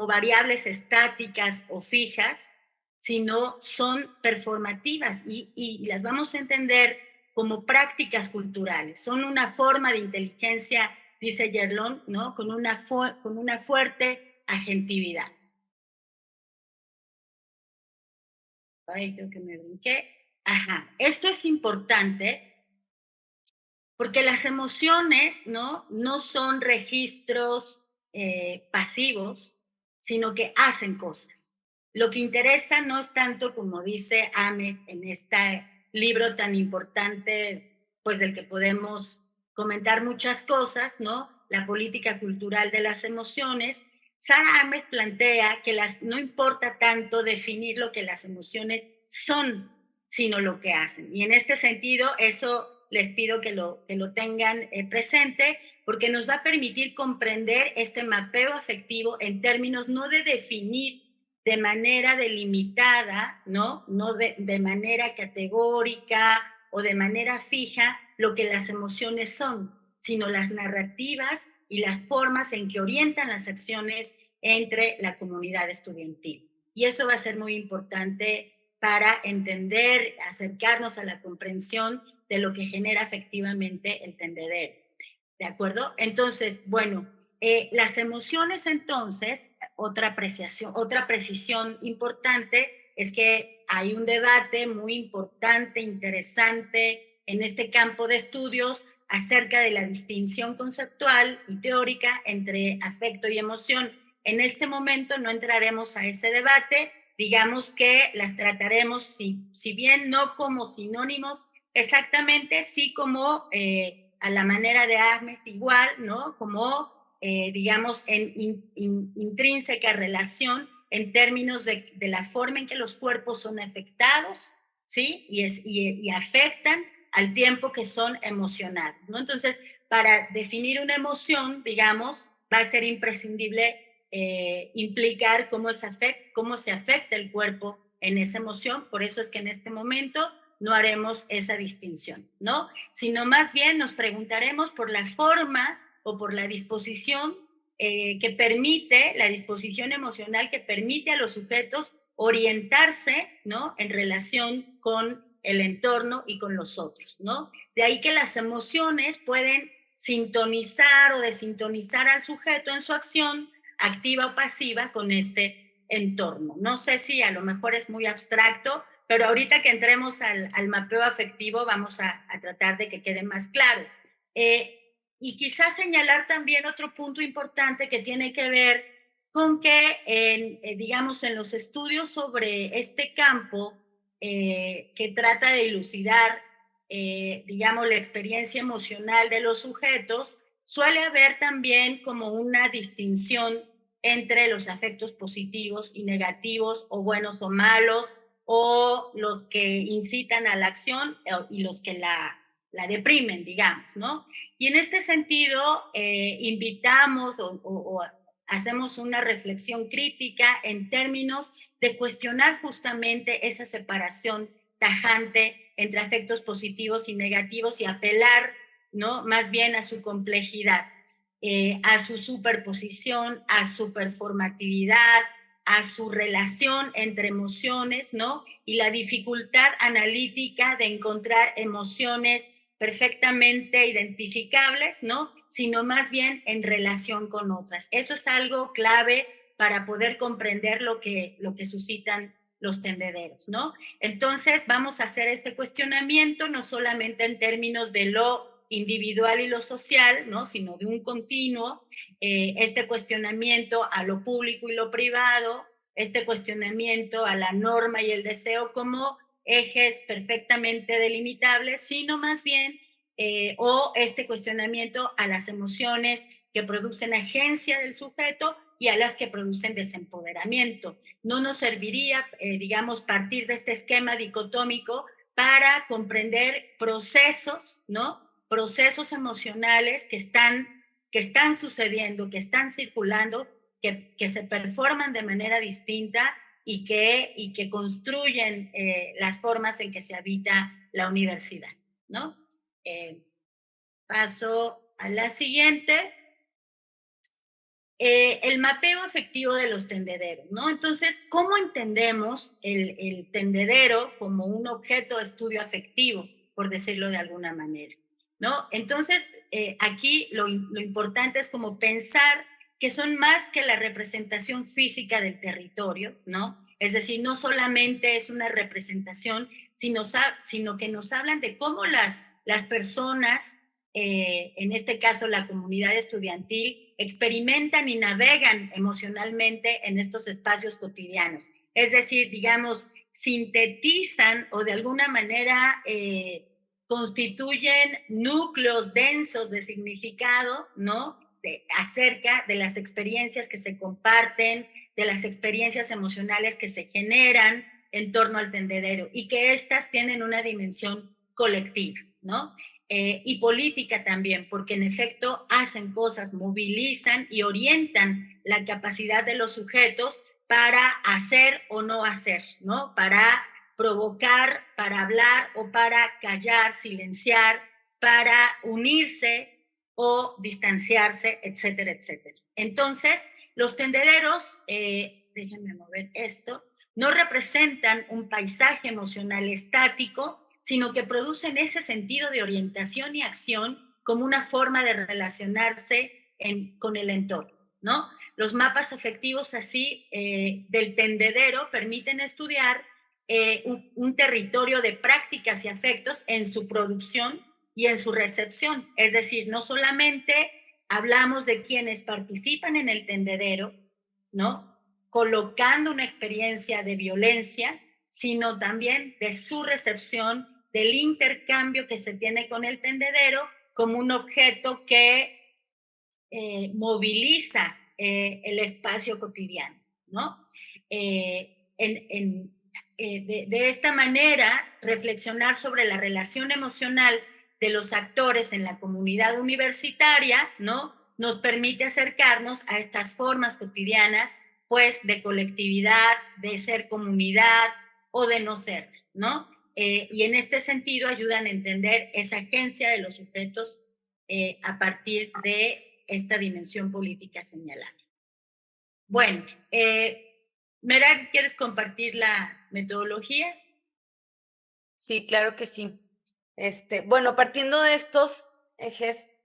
variables estáticas o fijas, sino son performativas y las vamos a entender como prácticas culturales. Son una forma de inteligencia, dice Yerlón, ¿no? Con una fuerte agentividad. Ay, creo que me brinqué. Ajá, esto es importante porque las emociones, no son registros pasivos, sino que hacen cosas. Lo que interesa no es tanto, como dice Ahmed en este libro tan importante, pues del que podemos comentar muchas cosas, ¿no? La política cultural de las emociones. Sarah Ahmed plantea que no importa tanto definir lo que las emociones son, sino lo que hacen. Y en este sentido, eso les pido que lo tengan presente, porque nos va a permitir comprender este mapeo afectivo en términos no de definir de manera delimitada, no de manera categórica o de manera fija lo que las emociones son, sino las narrativas y las formas en que orientan las acciones entre la comunidad estudiantil. Y eso va a ser muy importante para entender, acercarnos a la comprensión de lo que genera efectivamente el tendedero. ¿De acuerdo? Entonces, bueno, las emociones entonces, otra precisión importante es que hay un debate muy importante, interesante en este campo de estudios acerca de la distinción conceptual y teórica entre afecto y emoción. En este momento no entraremos a ese debate, digamos que las trataremos, si bien no como sinónimos exactamente, sí como a la manera de Ahmed igual, ¿no? Como, digamos, en intrínseca relación en términos de la forma en que los cuerpos son afectados, ¿sí? Y afectan al tiempo que son emocionados, ¿no? Entonces, para definir una emoción, digamos, va a ser imprescindible implicar cómo se afecta el cuerpo en esa emoción. Por eso es que en este momento no haremos esa distinción, ¿no? Sino más bien nos preguntaremos por la forma o por la disposición que permite, la disposición emocional que permite a los sujetos orientarse, ¿no? En relación con el entorno y con los otros, ¿no? De ahí que las emociones pueden sintonizar o desintonizar al sujeto en su acción activa o pasiva con este entorno. No sé si a lo mejor es muy abstracto, pero ahorita que entremos al mapeo afectivo vamos a tratar de que quede más claro. Y quizás señalar también otro punto importante que tiene que ver con que, digamos, en los estudios sobre este campo que trata de dilucidar, digamos, la experiencia emocional de los sujetos, suele haber también como una distinción entre los afectos positivos y negativos, o buenos o malos, o los que incitan a la acción y los que la deprimen, digamos, ¿no? Y en este sentido, invitamos o hacemos una reflexión crítica en términos de cuestionar justamente esa separación tajante entre afectos positivos y negativos y apelar, ¿no? Más bien a su complejidad, a su superposición, a su performatividad, a su relación entre emociones, ¿no? Y la dificultad analítica de encontrar emociones perfectamente identificables, ¿no? Sino más bien en relación con otras. Eso es algo clave para poder comprender lo que suscitan los tendederos, ¿no? Entonces vamos a hacer este cuestionamiento no solamente en términos de lo individual y lo social, ¿no? Sino de un continuo, este cuestionamiento a lo público y lo privado, este cuestionamiento a la norma y el deseo como ejes perfectamente delimitables, sino más bien, o este cuestionamiento a las emociones que producen agencia del sujeto y a las que producen desempoderamiento. No nos serviría, digamos, partir de este esquema dicotómico para comprender procesos, ¿no? Procesos emocionales que están sucediendo, que están circulando, que se performan de manera distinta y que construyen las formas en que se habita la universidad, ¿no? Paso a la siguiente. El mapeo afectivo de los tendederos, ¿no? Entonces, ¿cómo entendemos el tendedero como un objeto de estudio afectivo, por decirlo de alguna manera, ¿no? Entonces, aquí lo importante es como pensar que son más que la representación física del territorio, ¿no? Es decir, no solamente es una representación, sino que nos hablan de cómo las personas, en este caso la comunidad estudiantil, experimentan y navegan emocionalmente en estos espacios cotidianos. Es decir, digamos, sintetizan o de alguna manera constituyen núcleos densos de significado, ¿no? Acerca de las experiencias que se comparten, de las experiencias emocionales que se generan en torno al tendedero y que éstas tienen una dimensión colectiva, ¿no? Y política también, porque en efecto hacen cosas, movilizan y orientan la capacidad de los sujetos para hacer o no hacer, ¿no? Para provocar, para hablar o para callar, silenciar, para unirse o distanciarse, etcétera, etcétera. Entonces, los tendederos, déjenme mover esto, no representan un paisaje emocional estático, sino que producen ese sentido de orientación y acción como una forma de relacionarse con el entorno, ¿no? Los mapas afectivos así del tendedero permiten estudiar un territorio de prácticas y afectos en su producción y en su recepción. Es decir, no solamente hablamos de quienes participan en el tendedero, ¿no? Colocando una experiencia de violencia, sino también de su recepción, del intercambio que se tiene con el tendedero como un objeto que moviliza el espacio cotidiano, ¿no? De esta manera, reflexionar sobre la relación emocional de los actores en la comunidad universitaria, ¿no? Nos permite acercarnos a estas formas cotidianas, pues, de colectividad, de ser comunidad o de no ser, ¿no? Y en este sentido ayudan a entender esa agencia de los sujetos a partir de esta dimensión política señalada. Bueno, Meral, ¿quieres compartir la metodología? Sí, claro que sí. Bueno, partiendo de estos ejes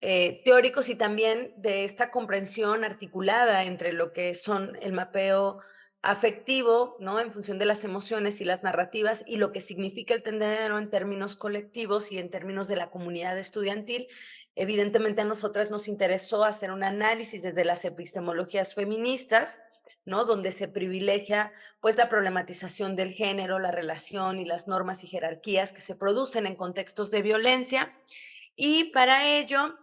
teóricos y también de esta comprensión articulada entre lo que son el mapeo afectivo, ¿no? En función de las emociones y las narrativas y lo que significa el tendedero en términos colectivos y en términos de la comunidad estudiantil, evidentemente a nosotras nos interesó hacer un análisis desde las epistemologías feministas, ¿no? Donde se privilegia pues la problematización del género, la relación y las normas y jerarquías que se producen en contextos de violencia. Y para ello,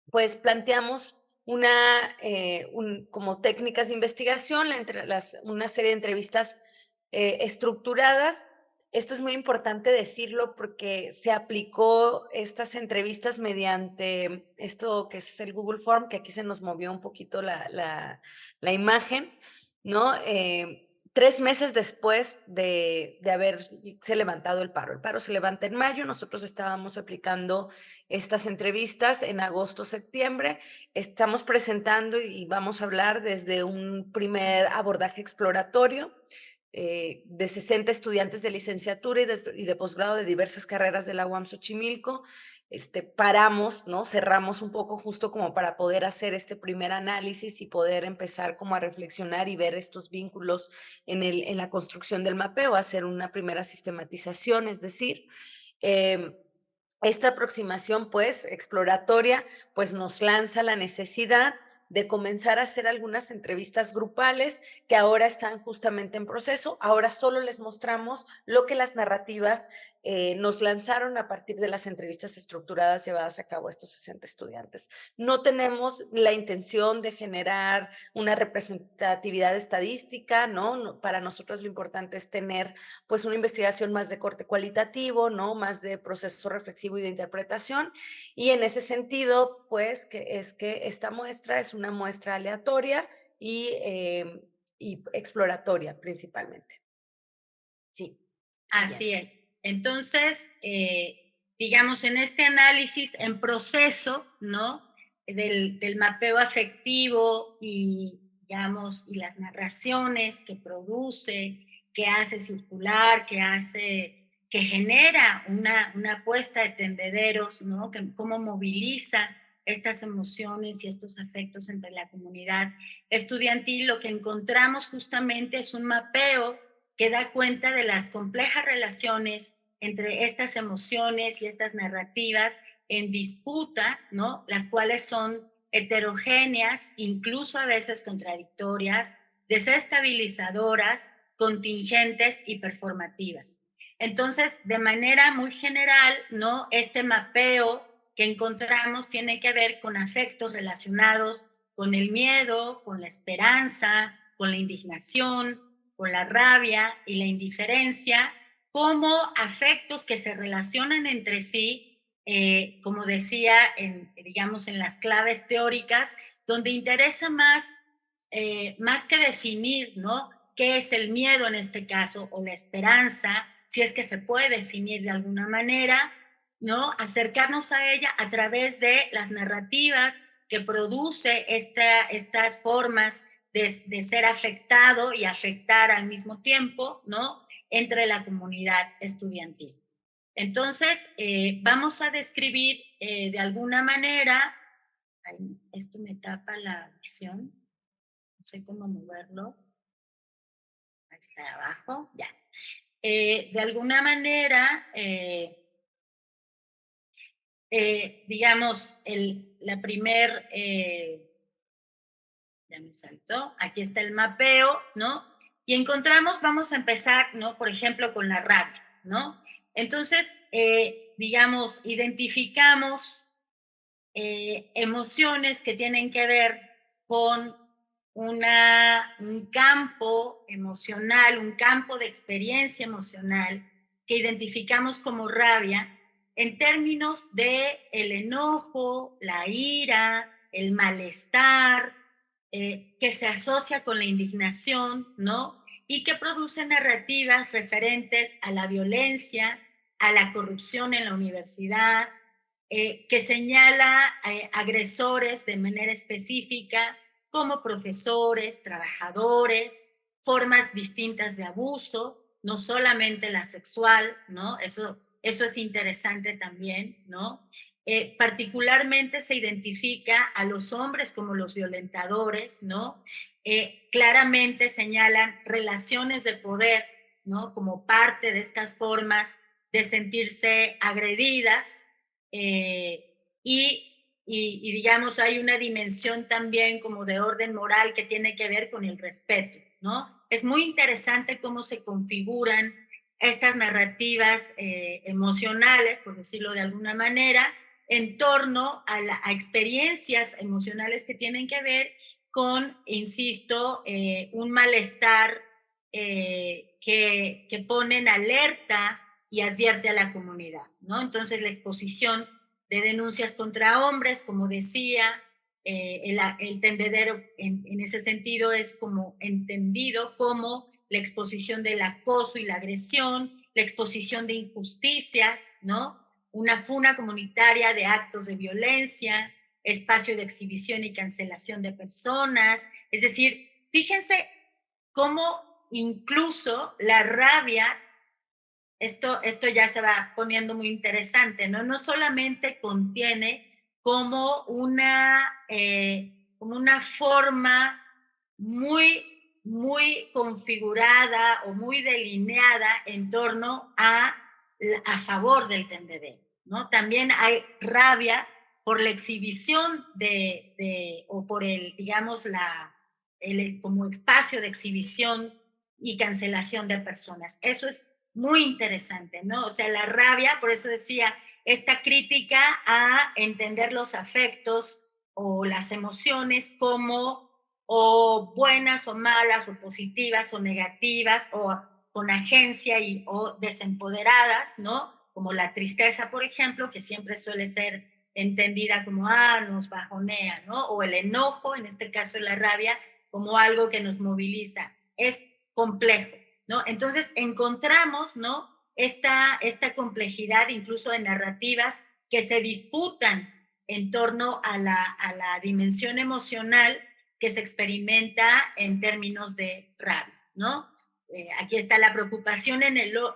pues planteamos como técnicas de investigación, una serie de entrevistas estructuradas. Esto es muy importante decirlo porque se aplicó estas entrevistas mediante esto que es el Google Form, que aquí se nos movió un poquito la imagen, ¿no? 3 meses después de haberse levantado el paro. El paro se levanta en mayo, nosotros estábamos aplicando estas entrevistas en agosto, septiembre. Estamos presentando y vamos a hablar desde un primer abordaje exploratorio de 60 estudiantes de licenciatura y de posgrado de diversas carreras de la UAM Xochimilco. Paramos, ¿no? Cerramos un poco justo como para poder hacer este primer análisis y poder empezar como a reflexionar y ver estos vínculos en la construcción del mapeo, hacer una primera sistematización, es decir, esta aproximación, pues, exploratoria, pues, nos lanza la necesidad de comenzar a hacer algunas entrevistas grupales que ahora están justamente en proceso. Ahora solo les mostramos lo que las narrativas nos lanzaron a partir de las entrevistas estructuradas llevadas a cabo a estos 60 estudiantes. No tenemos la intención de generar una representatividad estadística, ¿no? Para nosotros lo importante es tener pues una investigación más de corte cualitativo, ¿no? Más de proceso reflexivo y de interpretación. Y en ese sentido, pues, que esta muestra es una muestra aleatoria y exploratoria principalmente. Sí, Así siguiente. es. Entonces, digamos, en este análisis en proceso, ¿no? Del mapeo afectivo y, digamos, y las narraciones que produce, que hace circular, que genera una puesta de tendederos, ¿no? Que, cómo moviliza estas emociones y estos afectos entre la comunidad estudiantil, lo que encontramos justamente es un mapeo que da cuenta de las complejas relaciones entre estas emociones y estas narrativas en disputa, ¿no? Las cuales son heterogéneas, incluso a veces contradictorias, desestabilizadoras, contingentes y performativas. Entonces, de manera muy general, ¿no? Este mapeo que encontramos tiene que ver con afectos relacionados con el miedo, con la esperanza, con la indignación, con la rabia y la indiferencia, como afectos que se relacionan entre sí, como decía, digamos, en las claves teóricas, donde interesa más que definir, ¿no? ¿Qué es el miedo en este caso o la esperanza? Si es que se puede definir de alguna manera, ¿no? Acercarnos a ella a través de las narrativas que produce estas formas de ser afectado y afectar al mismo tiempo, ¿no? Entre la comunidad estudiantil. Entonces, vamos a describir de alguna manera, ay, esto me tapa la visión, no sé cómo moverlo, ahí está abajo, ya. De alguna manera, digamos, la primer, ya me saltó, aquí está el mapeo, ¿no? Y encontramos, vamos a empezar, ¿no? Por ejemplo, con la rabia, ¿no? Entonces, digamos, identificamos emociones que tienen que ver con un campo emocional, un campo de experiencia emocional que identificamos como rabia en términos de el enojo, la ira, el malestar, que se asocia con la indignación, ¿no? Y que produce narrativas referentes a la violencia, a la corrupción en la universidad, que señala agresores de manera específica como profesores, trabajadores, formas distintas de abuso, no solamente la sexual, ¿no? Eso es interesante también, ¿no? Particularmente se identifica a los hombres como los violentadores, ¿no? Claramente señalan relaciones de poder, ¿no? Como parte de estas formas de sentirse agredidas, eh, y digamos hay una dimensión también como de orden moral que tiene que ver con el respeto, ¿no? Es muy interesante cómo se configuran estas narrativas emocionales, por decirlo de alguna manera, en torno a experiencias emocionales que tienen que ver con, insisto, un malestar que pone en alerta y advierte a la comunidad, ¿no? Entonces la exposición de denuncias contra hombres, como decía, el tendedero en ese sentido es como entendido como la exposición del acoso y la agresión, la exposición de injusticias, ¿no? Una funa comunitaria de actos de violencia, espacio de exhibición y cancelación de personas. Es decir, fíjense cómo incluso la rabia, esto ya se va poniendo muy interesante, ¿no? No solamente contiene como una forma muy configurada o muy delineada en torno a favor del tendedero, ¿no? También hay rabia por la exhibición o por el, digamos, como espacio de exhibición y cancelación de personas. Eso es muy interesante, ¿no? O sea, la rabia, por eso decía, esta crítica a entender los afectos o las emociones como o buenas o malas o positivas o negativas o con agencia o desempoderadas, ¿no? Como la tristeza, por ejemplo, que siempre suele ser entendida como, nos bajonea, ¿no? O el enojo, en este caso la rabia, como algo que nos moviliza. Es complejo, ¿no? Entonces encontramos, ¿no? Esta complejidad incluso de narrativas que se disputan en torno a la dimensión emocional que se experimenta en términos de rabia, ¿no? Aquí está la preocupación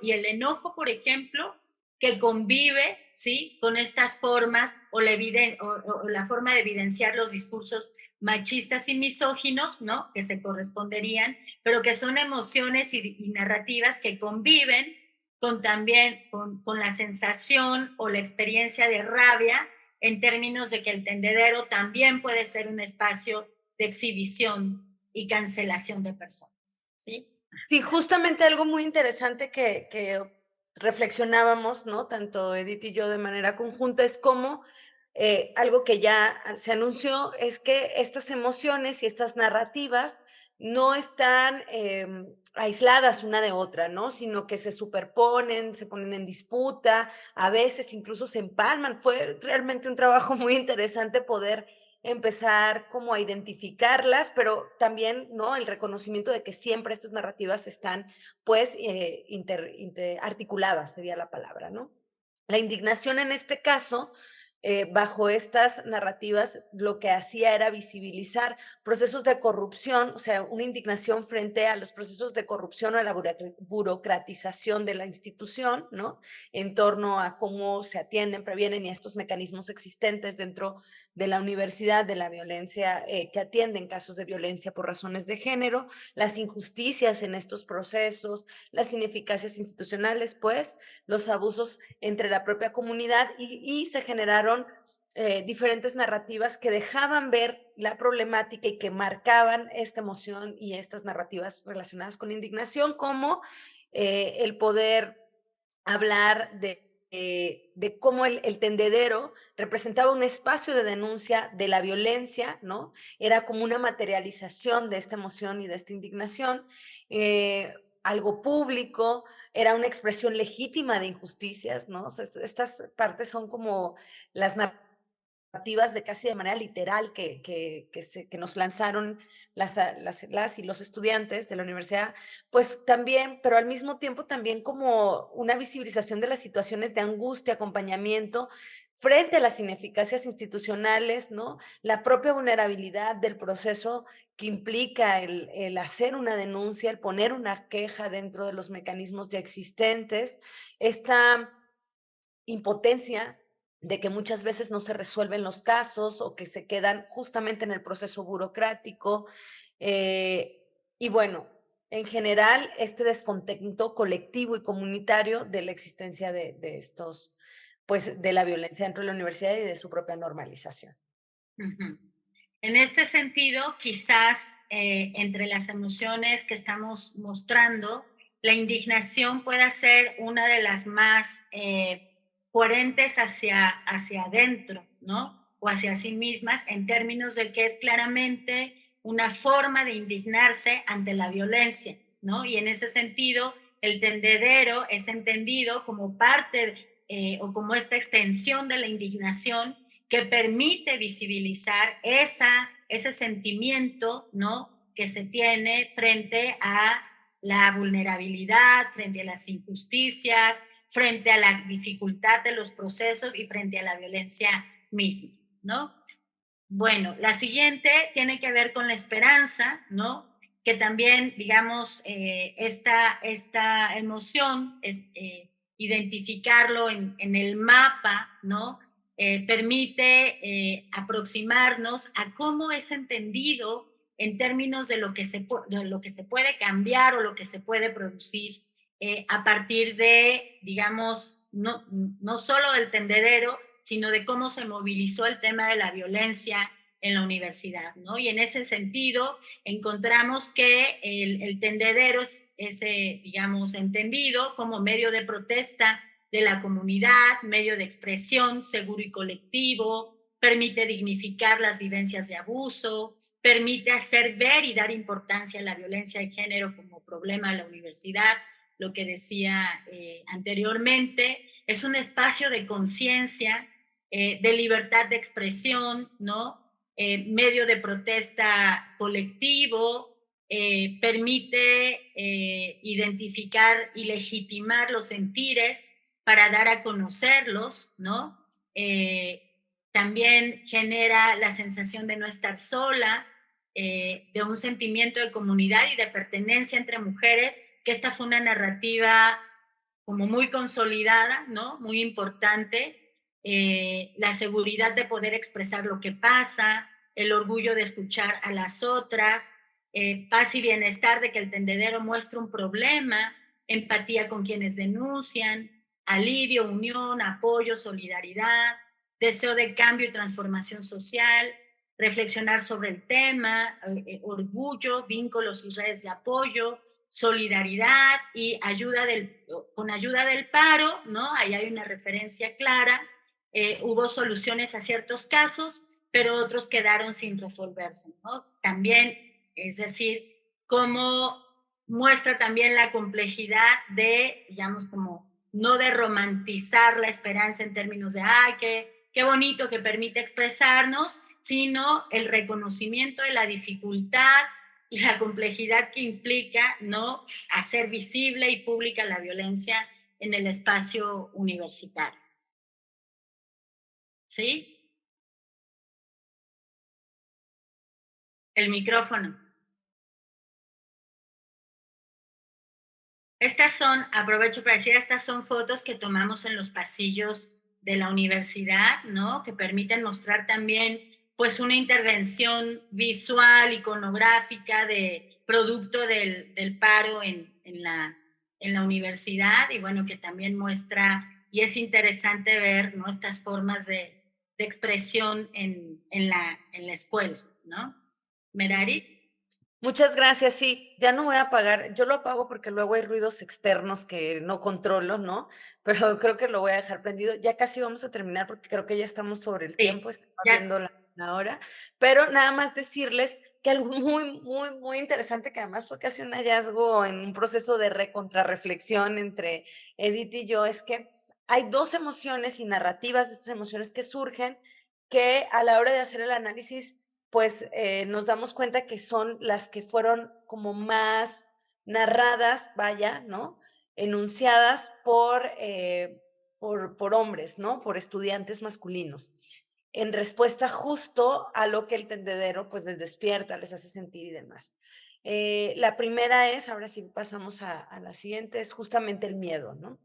y el enojo, por ejemplo, que convive, ¿sí?, con estas formas o la forma de evidenciar los discursos machistas y misóginos, ¿no?, que se corresponderían, pero que son emociones y narrativas que conviven también con la sensación o la experiencia de rabia, en términos de que el tendedero también puede ser un espacio de exhibición y cancelación de personas, ¿sí? Sí, justamente algo muy interesante que reflexionábamos, ¿no? Tanto Edith y yo de manera conjunta, es cómo algo que ya se anunció es que estas emociones y estas narrativas no están aisladas una de otra, ¿no? Sino que se superponen, se ponen en disputa, a veces incluso se empalman. Fue realmente un trabajo muy interesante poder empezar como a identificarlas, pero también, ¿no?, el reconocimiento de que siempre estas narrativas están, pues, articuladas, sería la palabra, ¿no? La indignación en este caso, bajo estas narrativas, lo que hacía era visibilizar procesos de corrupción, o sea, una indignación frente a los procesos de corrupción o a la burocratización de la institución, ¿no? En torno a cómo se atienden, previenen y estos mecanismos existentes dentro de la universidad, de la violencia, que atienden casos de violencia por razones de género, las injusticias en estos procesos, las ineficacias institucionales, pues, los abusos entre la propia comunidad y se generaron diferentes narrativas que dejaban ver la problemática y que marcaban esta emoción y estas narrativas relacionadas con indignación, como el poder hablar de cómo el tendedero representaba un espacio de denuncia de la violencia, ¿no? Era como una materialización de esta emoción y de esta indignación, algo público, era una expresión legítima de injusticias, ¿no? O sea, estas partes son como las narrativas de casi de manera literal que nos lanzaron las y los estudiantes de la universidad, pues también, pero al mismo tiempo también como una visibilización de las situaciones de angustia, acompañamiento frente a las ineficacias institucionales, ¿no? La propia vulnerabilidad del proceso que implica el hacer una denuncia, el poner una queja dentro de los mecanismos ya existentes, esta impotencia de que muchas veces no se resuelven los casos o que se quedan justamente en el proceso burocrático. Y bueno, en general, este descontento colectivo y comunitario de la existencia de estos, pues de la violencia dentro de la universidad y de su propia normalización. Ujú. En este sentido, quizás entre las emociones que estamos mostrando, la indignación pueda ser una de las más coherentes hacia adentro, ¿no? O hacia sí mismas, en términos de que es claramente una forma de indignarse ante la violencia, ¿no? Y en ese sentido, el tendedero es entendido como parte o como esta extensión de la indignación que permite visibilizar ese sentimiento, ¿no?, que se tiene frente a la vulnerabilidad, frente a las injusticias, frente a la dificultad de los procesos y frente a la violencia misma, ¿no? Bueno, la siguiente tiene que ver con la esperanza, ¿no? Que también, digamos, esta emoción, identificarlo en el mapa, ¿no? Permite aproximarnos a cómo es entendido en términos de lo que se puede cambiar o lo que se puede producir a partir de, digamos, no solo del tendedero, sino de cómo se movilizó el tema de la violencia en la universidad, ¿no? Y en ese sentido encontramos que el tendedero es digamos, entendido como medio de protesta de la comunidad, medio de expresión seguro y colectivo, permite dignificar las vivencias de abuso, permite hacer ver y dar importancia a la violencia de género como problema de la universidad, lo que decía anteriormente, es un espacio de conciencia, de libertad de expresión, ¿no? Medio de protesta colectivo, permite identificar y legitimar los sentires para dar a conocerlos, ¿no? También genera la sensación de no estar sola, de un sentimiento de comunidad y de pertenencia entre mujeres, que esta fue una narrativa como muy consolidada, ¿no? Muy importante. La seguridad de poder expresar lo que pasa, el orgullo de escuchar a las otras, paz y bienestar de que el tendedero muestra un problema, empatía con quienes denuncian, alivio, unión, apoyo, solidaridad, deseo de cambio y transformación social, reflexionar sobre el tema, orgullo, vínculos y redes de apoyo, solidaridad y con ayuda del paro, ¿no? Ahí hay una referencia clara. Hubo soluciones a ciertos casos, pero otros quedaron sin resolverse, ¿no? También, es decir, cómo muestra también la complejidad de, digamos, como no de romantizar la esperanza en términos de, ay, qué bonito que permite expresarnos, sino el reconocimiento de la dificultad y la complejidad que implica, ¿no?, hacer visible y pública la violencia en el espacio universitario. ¿Sí? El micrófono. Aprovecho para decir, estas son fotos que tomamos en los pasillos de la universidad, ¿no? Que permiten mostrar también, pues, una intervención visual, iconográfica, de producto del paro en la universidad, y bueno, que también muestra, y es interesante ver, ¿no?, estas formas de expresión en la escuela, ¿no? Merari. Muchas gracias. Sí, ya no voy a apagar. Yo lo apago porque luego hay ruidos externos que no controlo, ¿no? Pero creo que lo voy a dejar prendido. Ya casi vamos a terminar porque creo que ya estamos sobre el tiempo, Sí, estaba ya. viendo la hora. Pero nada más decirles que algo muy, muy, muy interesante, que además fue casi un hallazgo en un proceso de contrarreflexión entre Edith y yo, es que hay dos emociones y narrativas de estas emociones que surgen, que a la hora de hacer el análisis pues nos damos cuenta que son las que fueron como más narradas, vaya, ¿no? Enunciadas por hombres, ¿no? Por estudiantes masculinos, en respuesta justo a lo que el tendedero pues les despierta, les hace sentir y demás. La primera es, ahora sí pasamos a la siguiente, es justamente el miedo, ¿no?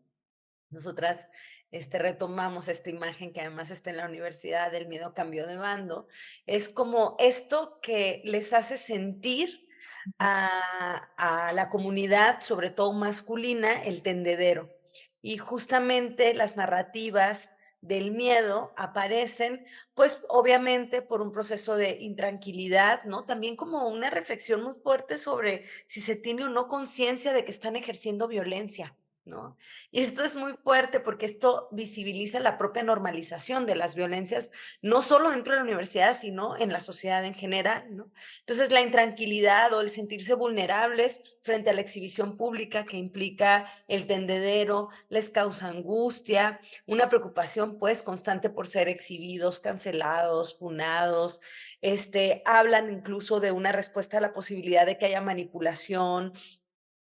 Nosotras retomamos esta imagen que además está en la universidad, del miedo cambió de bando. Es como esto que les hace sentir a la comunidad, sobre todo masculina, el tendedero. Y justamente las narrativas del miedo aparecen, pues obviamente por un proceso de intranquilidad, ¿no? También como una reflexión muy fuerte sobre si se tiene o no conciencia de que están ejerciendo violencia, ¿no? Y esto es muy fuerte porque esto visibiliza la propia normalización de las violencias, no solo dentro de la universidad, sino en la sociedad en general, ¿no? Entonces, la intranquilidad o el sentirse vulnerables frente a la exhibición pública que implica el tendedero, les causa angustia, una preocupación pues constante por ser exhibidos, cancelados, funados, hablan incluso de una respuesta a la posibilidad de que haya manipulación,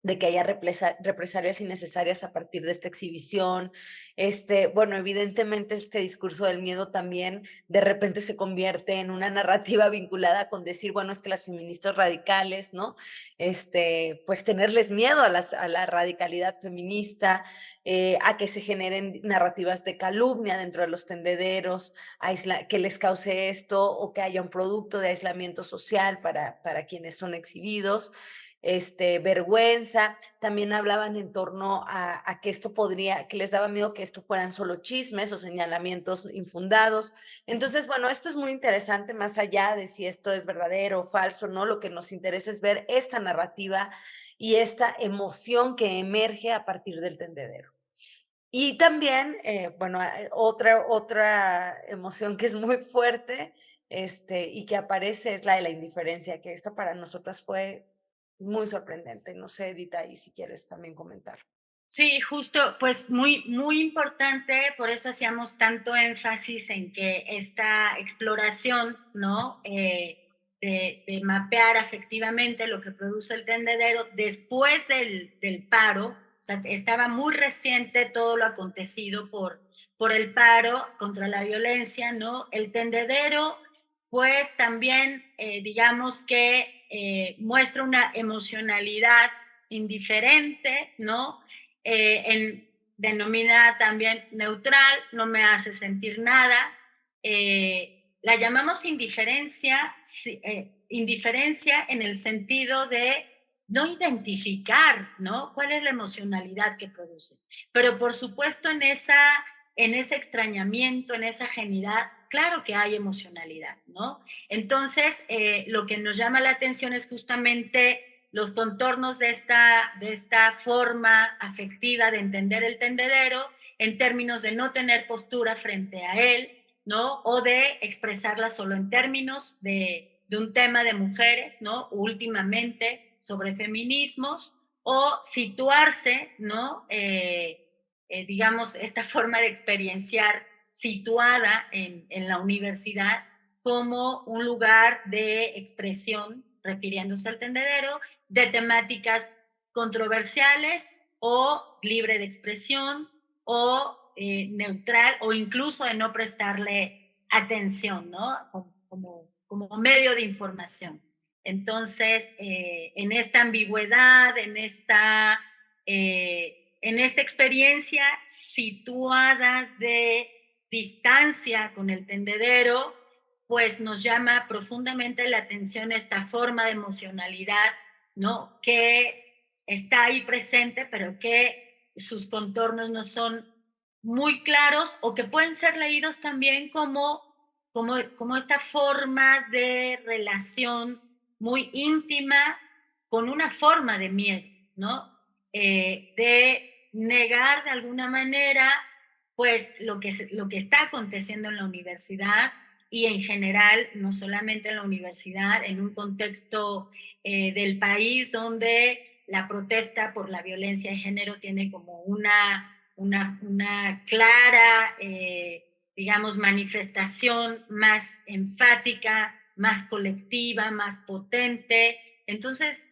de que haya represalias innecesarias a partir de esta exhibición. Bueno, evidentemente este discurso del miedo también de repente se convierte en una narrativa vinculada con decir, bueno, es que las feministas radicales, ¿no? Pues tenerles miedo a la radicalidad feminista, a que se generen narrativas de calumnia dentro de los tendederos, que les cause esto o que haya un producto de aislamiento social para quienes son exhibidos. vergüenza. También hablaban en torno a que esto podría, que les daba miedo que esto fueran solo chismes o señalamientos infundados. Entonces, bueno, esto es muy interesante, más allá de si esto es verdadero o falso, ¿no? Lo que nos interesa es ver esta narrativa y esta emoción que emerge a partir del tendedero. Y también, bueno, otra emoción que es muy fuerte, y que aparece es la de la indiferencia, que esto para nosotras fue muy sorprendente. No sé, Edith, ahí si quieres también comentar. Sí, justo, pues muy, muy importante, por eso hacíamos tanto énfasis en que esta exploración, ¿no? De mapear afectivamente lo que produce el tendedero después del paro, o sea, estaba muy reciente todo lo acontecido por el paro contra la violencia, ¿no? El tendedero, pues también, digamos que muestra una emocionalidad indiferente, ¿no? Denominada también neutral, no me hace sentir nada. La llamamos indiferencia, indiferencia en el sentido de no identificar, ¿no? ¿Cuál es la emocionalidad que produce? Pero por supuesto en ese extrañamiento, en esa ajenidad, claro que hay emocionalidad, ¿no? Entonces, lo que nos llama la atención es justamente los contornos de esta forma afectiva de entender el tendedero en términos de no tener postura frente a él, ¿no? O de expresarla solo en términos de un tema de mujeres, ¿no? Últimamente sobre feminismos, o situarse, ¿no? Digamos, esta forma de experienciar situada en la universidad como un lugar de expresión, refiriéndose al tendedero, de temáticas controversiales o libre de expresión o neutral o incluso de no prestarle atención, ¿no? Como medio de información. Entonces, en esta ambigüedad, en esta experiencia situada de distancia con el tendedero, pues nos llama profundamente la atención esta forma de emocionalidad, ¿no? Que está ahí presente, pero que sus contornos no son muy claros o que pueden ser leídos también como esta forma de relación muy íntima con una forma de miedo, ¿no? De negar de alguna manera pues lo que está aconteciendo en la universidad y en general, no solamente en la universidad, en un contexto del país donde la protesta por la violencia de género tiene como una clara, digamos, manifestación más enfática, más colectiva, más potente. Entonces,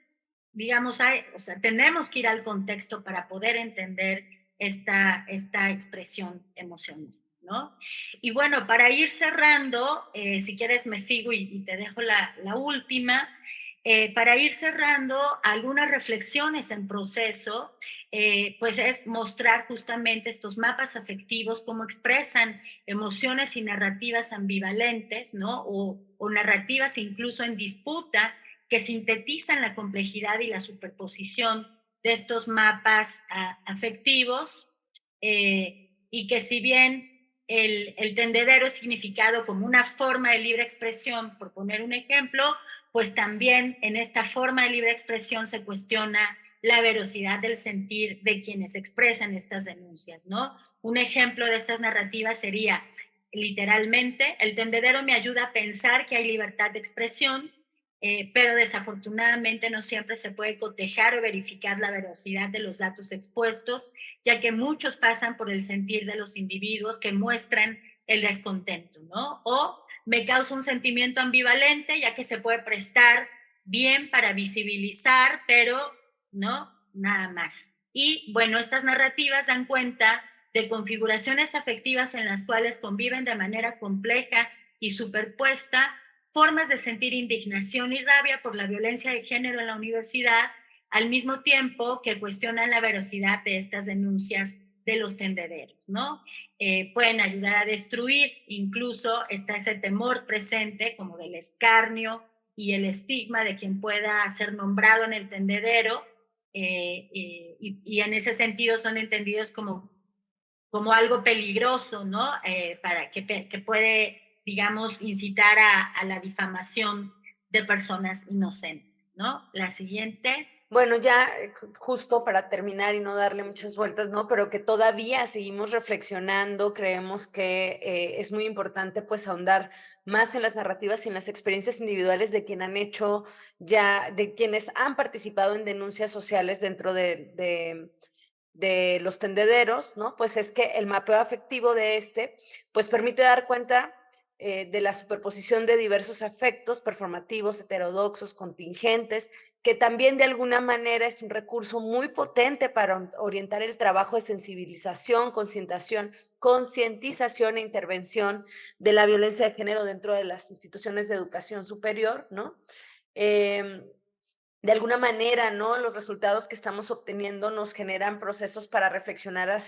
digamos, o sea, tenemos que ir al contexto para poder entender esta expresión emocional, ¿no? Y bueno, para ir cerrando, si quieres me sigo y te dejo la última, para ir cerrando algunas reflexiones en proceso, pues es mostrar justamente estos mapas afectivos, cómo expresan emociones y narrativas ambivalentes, ¿no? O narrativas incluso en disputa, que sintetizan la complejidad y la superposición de estos mapas afectivos, y que si bien el tendedero es significado como una forma de libre expresión, por poner un ejemplo, pues también en esta forma de libre expresión se cuestiona la veracidad del sentir de quienes expresan estas denuncias, ¿no? Un ejemplo de estas narrativas sería, literalmente, el tendedero me ayuda a pensar que hay libertad de expresión, pero desafortunadamente no siempre se puede cotejar o verificar la veracidad de los datos expuestos, ya que muchos pasan por el sentir de los individuos que muestran el descontento, ¿no? O me causa un sentimiento ambivalente, ya que se puede prestar bien para visibilizar, pero no nada más. Y bueno, estas narrativas dan cuenta de configuraciones afectivas en las cuales conviven de manera compleja y superpuesta formas de sentir indignación y rabia por la violencia de género en la universidad, al mismo tiempo que cuestionan la veracidad de estas denuncias de los tendederos, ¿no? Pueden ayudar a destruir, incluso está ese temor presente como del escarnio, y el estigma de quien pueda ser nombrado en el tendedero, y en ese sentido son entendidos como algo peligroso, ¿no? Para que puede, digamos, incitar a la difamación de personas inocentes, ¿no? La siguiente. Bueno, ya justo para terminar y no darle muchas vueltas, ¿no? Pero que todavía seguimos reflexionando, creemos que es muy importante pues ahondar más en las narrativas y en las experiencias individuales de quien han hecho ya, de quienes han participado en denuncias sociales dentro de los tendederos, ¿no? Pues es que el mapeo afectivo de pues permite dar cuenta de la superposición de diversos afectos performativos, heterodoxos, contingentes, que también de alguna manera es un recurso muy potente para orientar el trabajo de sensibilización, concientización e intervención de la violencia de género dentro de las instituciones de educación superior, ¿no? De alguna manera, ¿no? Los resultados que estamos obteniendo nos generan procesos para reflexionar a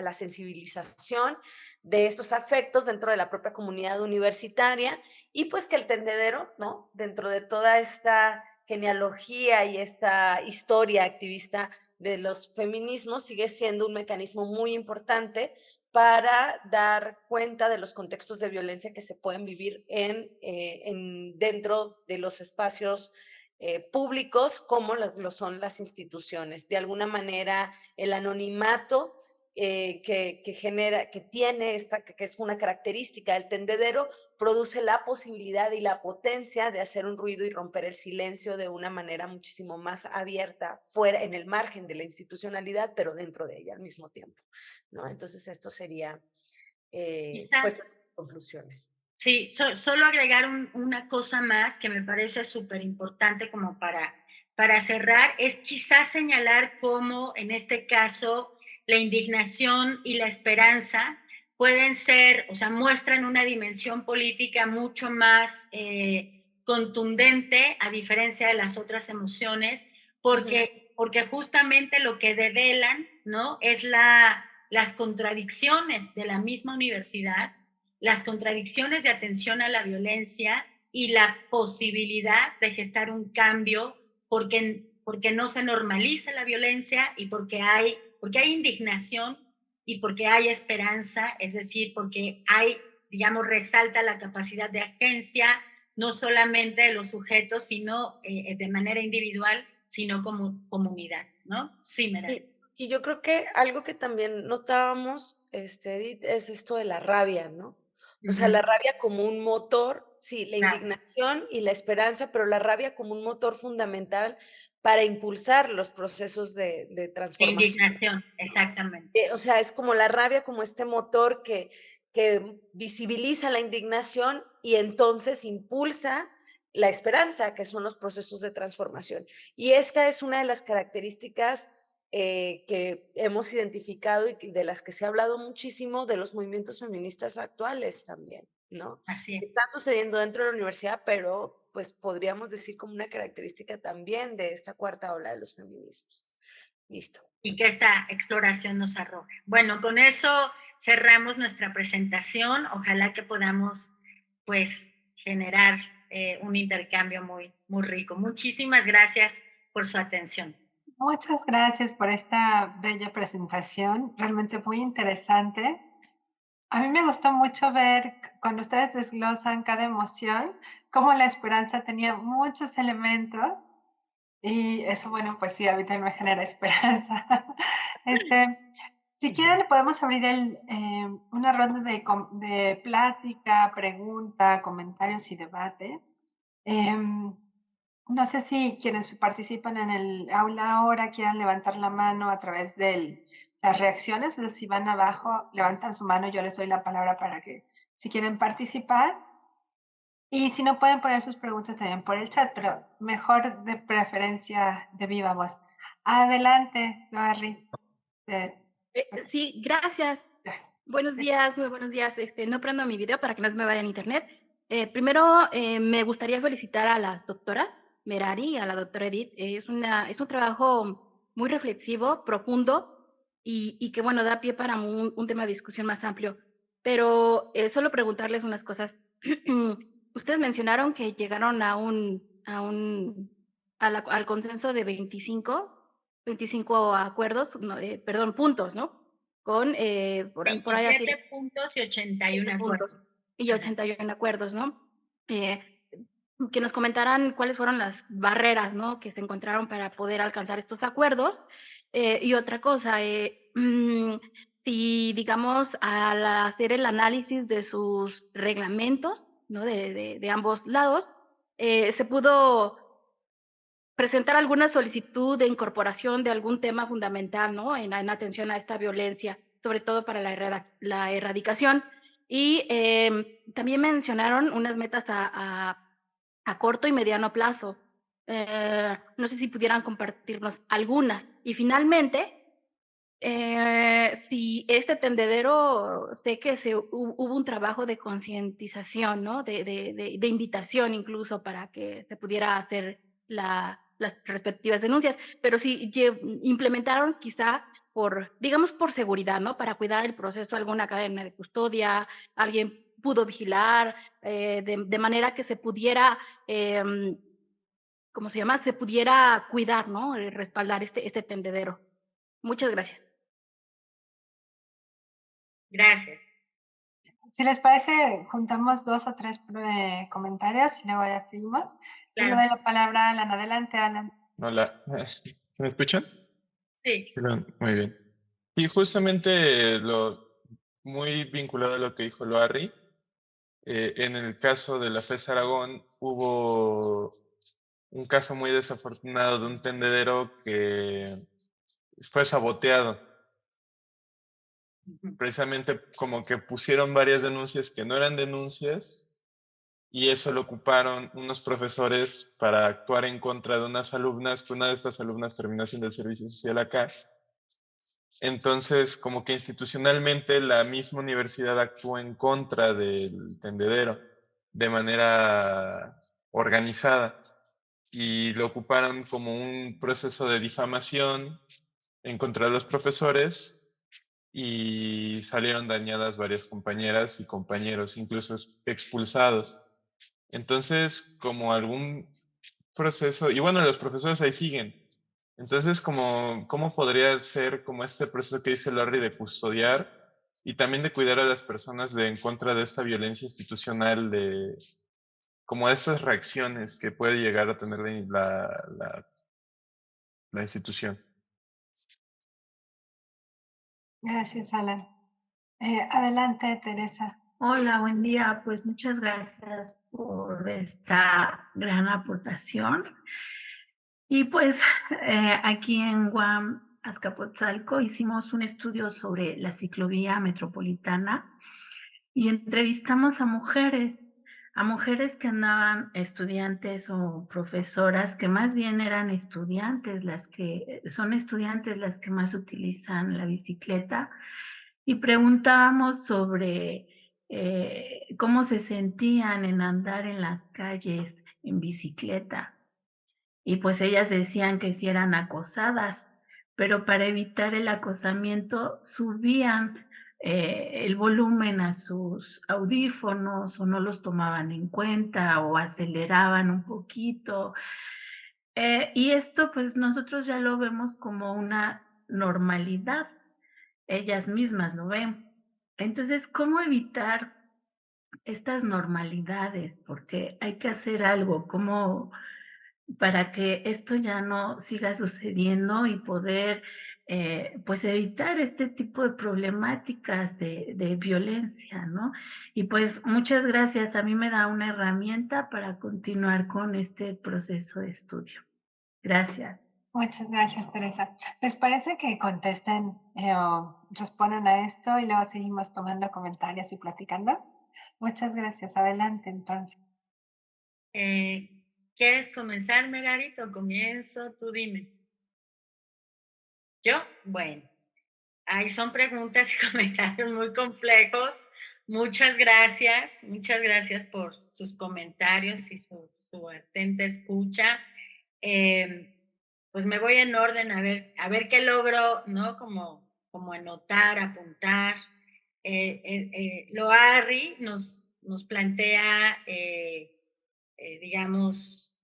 la sensibilización de estos afectos dentro de la propia comunidad universitaria y pues que el tendedero, ¿no? Dentro de toda esta genealogía y esta historia activista de los feminismos sigue siendo un mecanismo muy importante para dar cuenta de los contextos de violencia que se pueden vivir dentro de los espacios públicos como lo son las instituciones. De alguna manera, el anonimato que tiene que es una característica del tendedero, produce la posibilidad y la potencia de hacer un ruido y romper el silencio de una manera muchísimo más abierta, fuera, en el margen de la institucionalidad, pero dentro de ella al mismo tiempo, ¿no? Entonces, esto sería, pues, Quizás, conclusiones. sí, solo agregar una cosa más que me parece súper importante como para cerrar, es quizás señalar cómo en este caso la indignación y la esperanza pueden ser, o sea, muestran una dimensión política mucho más contundente a diferencia de las otras emociones, porque justamente lo que develan, ¿no? Es las contradicciones de la misma universidad, las contradicciones de atención a la violencia y la posibilidad de gestar un cambio porque no se normaliza la violencia y porque hay indignación y porque hay esperanza, es decir, porque hay, digamos, resalta la capacidad de agencia, no solamente de los sujetos, sino de manera individual, sino como comunidad, ¿no? Sí, Merari. Y yo creo que algo que también notábamos, Edith, es esto de la rabia, ¿no? O sea, la rabia como un motor, sí, la Claro. indignación y la esperanza, pero la rabia como un motor fundamental para impulsar los procesos de De transformación. indignación, exactamente. O sea, es como la rabia, como este motor que visibiliza la indignación y entonces impulsa la esperanza, que son los procesos de transformación. Y esta es una de las características que hemos identificado y de las que se ha hablado muchísimo de los movimientos feministas actuales también, ¿no? Así es. Están sucediendo dentro de la universidad, pero pues podríamos decir como una característica también de esta cuarta ola de los feminismos. Listo. Y que esta exploración nos arroje. Bueno, con eso cerramos nuestra presentación. Ojalá que podamos, pues, generar un intercambio muy, muy rico. Muchísimas gracias por su atención. Muchas gracias por esta bella presentación, realmente muy interesante. A mí me gustó mucho ver cuando ustedes desglosan cada emoción, cómo la esperanza tenía muchos elementos y eso, bueno, pues sí, a mí también me genera esperanza. Este, si quieren, podemos abrir una ronda de plática, pregunta, comentarios y debate. Em, no sé si quienes participan en el aula ahora quieran levantar la mano a través de las reacciones, o sea, si van abajo, levantan su mano, yo les doy la palabra para que, si quieren participar, y si no pueden poner sus preguntas también por el chat, pero mejor de preferencia de viva voz. Adelante, Larry. Sí, gracias. Buenos días, muy buenos días. No prendo mi video para que no se me vaya en internet. Primero, me gustaría felicitar a las doctoras, Merari y a la doctora Edith. Es un trabajo muy reflexivo, profundo y que, bueno, da pie para un tema de discusión más amplio. Pero solo preguntarles unas cosas. Ustedes mencionaron que llegaron a un al consenso de 25 acuerdos, no, perdón, puntos, ¿no? Con, por ahí así, 27 puntos y 81 acuerdos. puntos y 81 acuerdos, ¿no? Que nos comentaran cuáles fueron las barreras, ¿no? Que se encontraron para poder alcanzar estos acuerdos. Y otra cosa, si, digamos, al hacer el análisis de sus reglamentos, ¿no? De ambos lados, se pudo presentar alguna solicitud de incorporación de algún tema fundamental, ¿no? En atención a esta violencia, sobre todo para la erradicación. Y también mencionaron unas metas a corto y mediano plazo. No sé si pudieran compartirnos algunas. Y finalmente, si este tendedero, sé que hubo un trabajo de concientización, ¿no? De invitación incluso para que se pudiera hacer las respectivas denuncias, pero si implementaron quizá digamos, por seguridad, ¿no? Para cuidar el proceso, alguna cadena de custodia, alguien pudo vigilar, de manera que se pudiera, ¿cómo se llama? Se pudiera cuidar, ¿no? Respaldar este tendedero. Muchas gracias. Gracias. Si les parece, juntamos 2 o 3 comentarios y luego ya seguimos. Te le Claro. doy la palabra a Alan. Adelante, Alan. Hola, ¿me escuchan? Sí. Muy bien. Y justamente muy vinculado a lo que dijo Loarri, en el caso de la FES Aragón hubo un caso muy desafortunado de un tendedero que fue saboteado. Precisamente como que pusieron varias denuncias que no eran denuncias y eso lo ocuparon unos profesores para actuar en contra de unas alumnas, que una de estas alumnas terminó haciendo el servicio social acá. Entonces, como que institucionalmente la misma universidad actuó en contra del tendedero de manera organizada y lo ocuparon como un proceso de difamación en contra de los profesores y salieron dañadas varias compañeras y compañeros, incluso expulsados. Entonces, como algún proceso, y bueno, los profesores ahí siguen. Entonces, ¿cómo podría ser como este proceso que dice Larry de custodiar y también de cuidar a las personas en contra de esta violencia institucional, de como esas reacciones que puede llegar a tener la institución? Gracias, Alan. Adelante, Teresa. Hola, buen día. Pues muchas gracias por esta gran aportación. Y pues aquí en Guam, Azcapotzalco, hicimos un estudio sobre la ciclovía metropolitana y entrevistamos a mujeres que andaban, estudiantes o profesoras, que más bien eran estudiantes, son estudiantes las que más utilizan la bicicleta, y preguntábamos sobre cómo se sentían en andar en las calles en bicicleta. Y pues ellas decían que sí eran acosadas, pero para evitar el acosamiento subían el volumen a sus audífonos o no los tomaban en cuenta o aceleraban un poquito. Y esto pues nosotros ya lo vemos como una normalidad. Ellas mismas lo ven. Entonces, ¿cómo evitar estas normalidades? Porque hay que hacer algo, como para que esto ya no siga sucediendo y poder, pues, evitar este tipo de problemáticas de violencia, ¿no? Y pues, muchas gracias. A mí me da una herramienta para continuar con este proceso de estudio. Gracias. Muchas gracias, Teresa. ¿Les parece que contesten o respondan a esto y luego seguimos tomando comentarios y platicando? Muchas gracias. Adelante, entonces. ¿Quieres comenzar, Megarit, o comienzo? Tú dime. ¿Yo? Bueno, ahí son preguntas y comentarios muy complejos. Muchas gracias por sus comentarios y su atenta escucha. Pues me voy en orden a ver qué logro, ¿no? Como anotar, apuntar. Loarri nos plantea, digamos,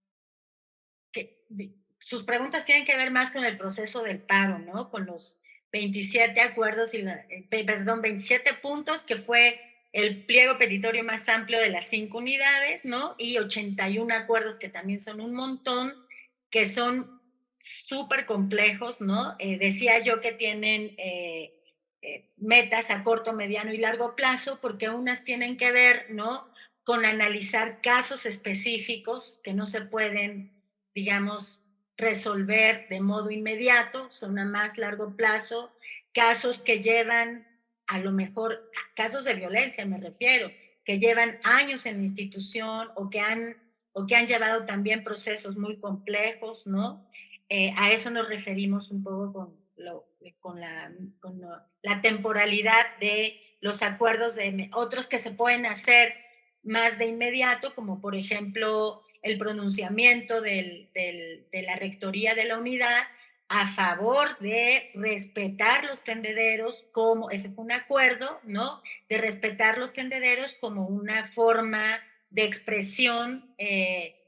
sus preguntas tienen que ver más con el proceso del paro, ¿no? Con los 27 acuerdos y 27 puntos, que fue el pliego petitorio más amplio de las 5 unidades, ¿no? Y 81 acuerdos, que también son un montón, que son súper complejos, ¿no? Decía yo que tienen metas a corto, mediano y largo plazo, porque unas tienen que ver, ¿no?, con analizar casos específicos que no se pueden, digamos, resolver de modo inmediato, son a más largo plazo, casos que llevan, a lo mejor, casos de violencia me refiero, que llevan años en la institución o que han llevado también procesos muy complejos, ¿no? A eso nos referimos un poco con la temporalidad de los acuerdos, de otros que se pueden hacer más de inmediato, como por ejemplo el pronunciamiento de la rectoría de la unidad a favor de respetar los tendederos, ese fue un acuerdo, ¿no?, de respetar los tendederos como una forma de expresión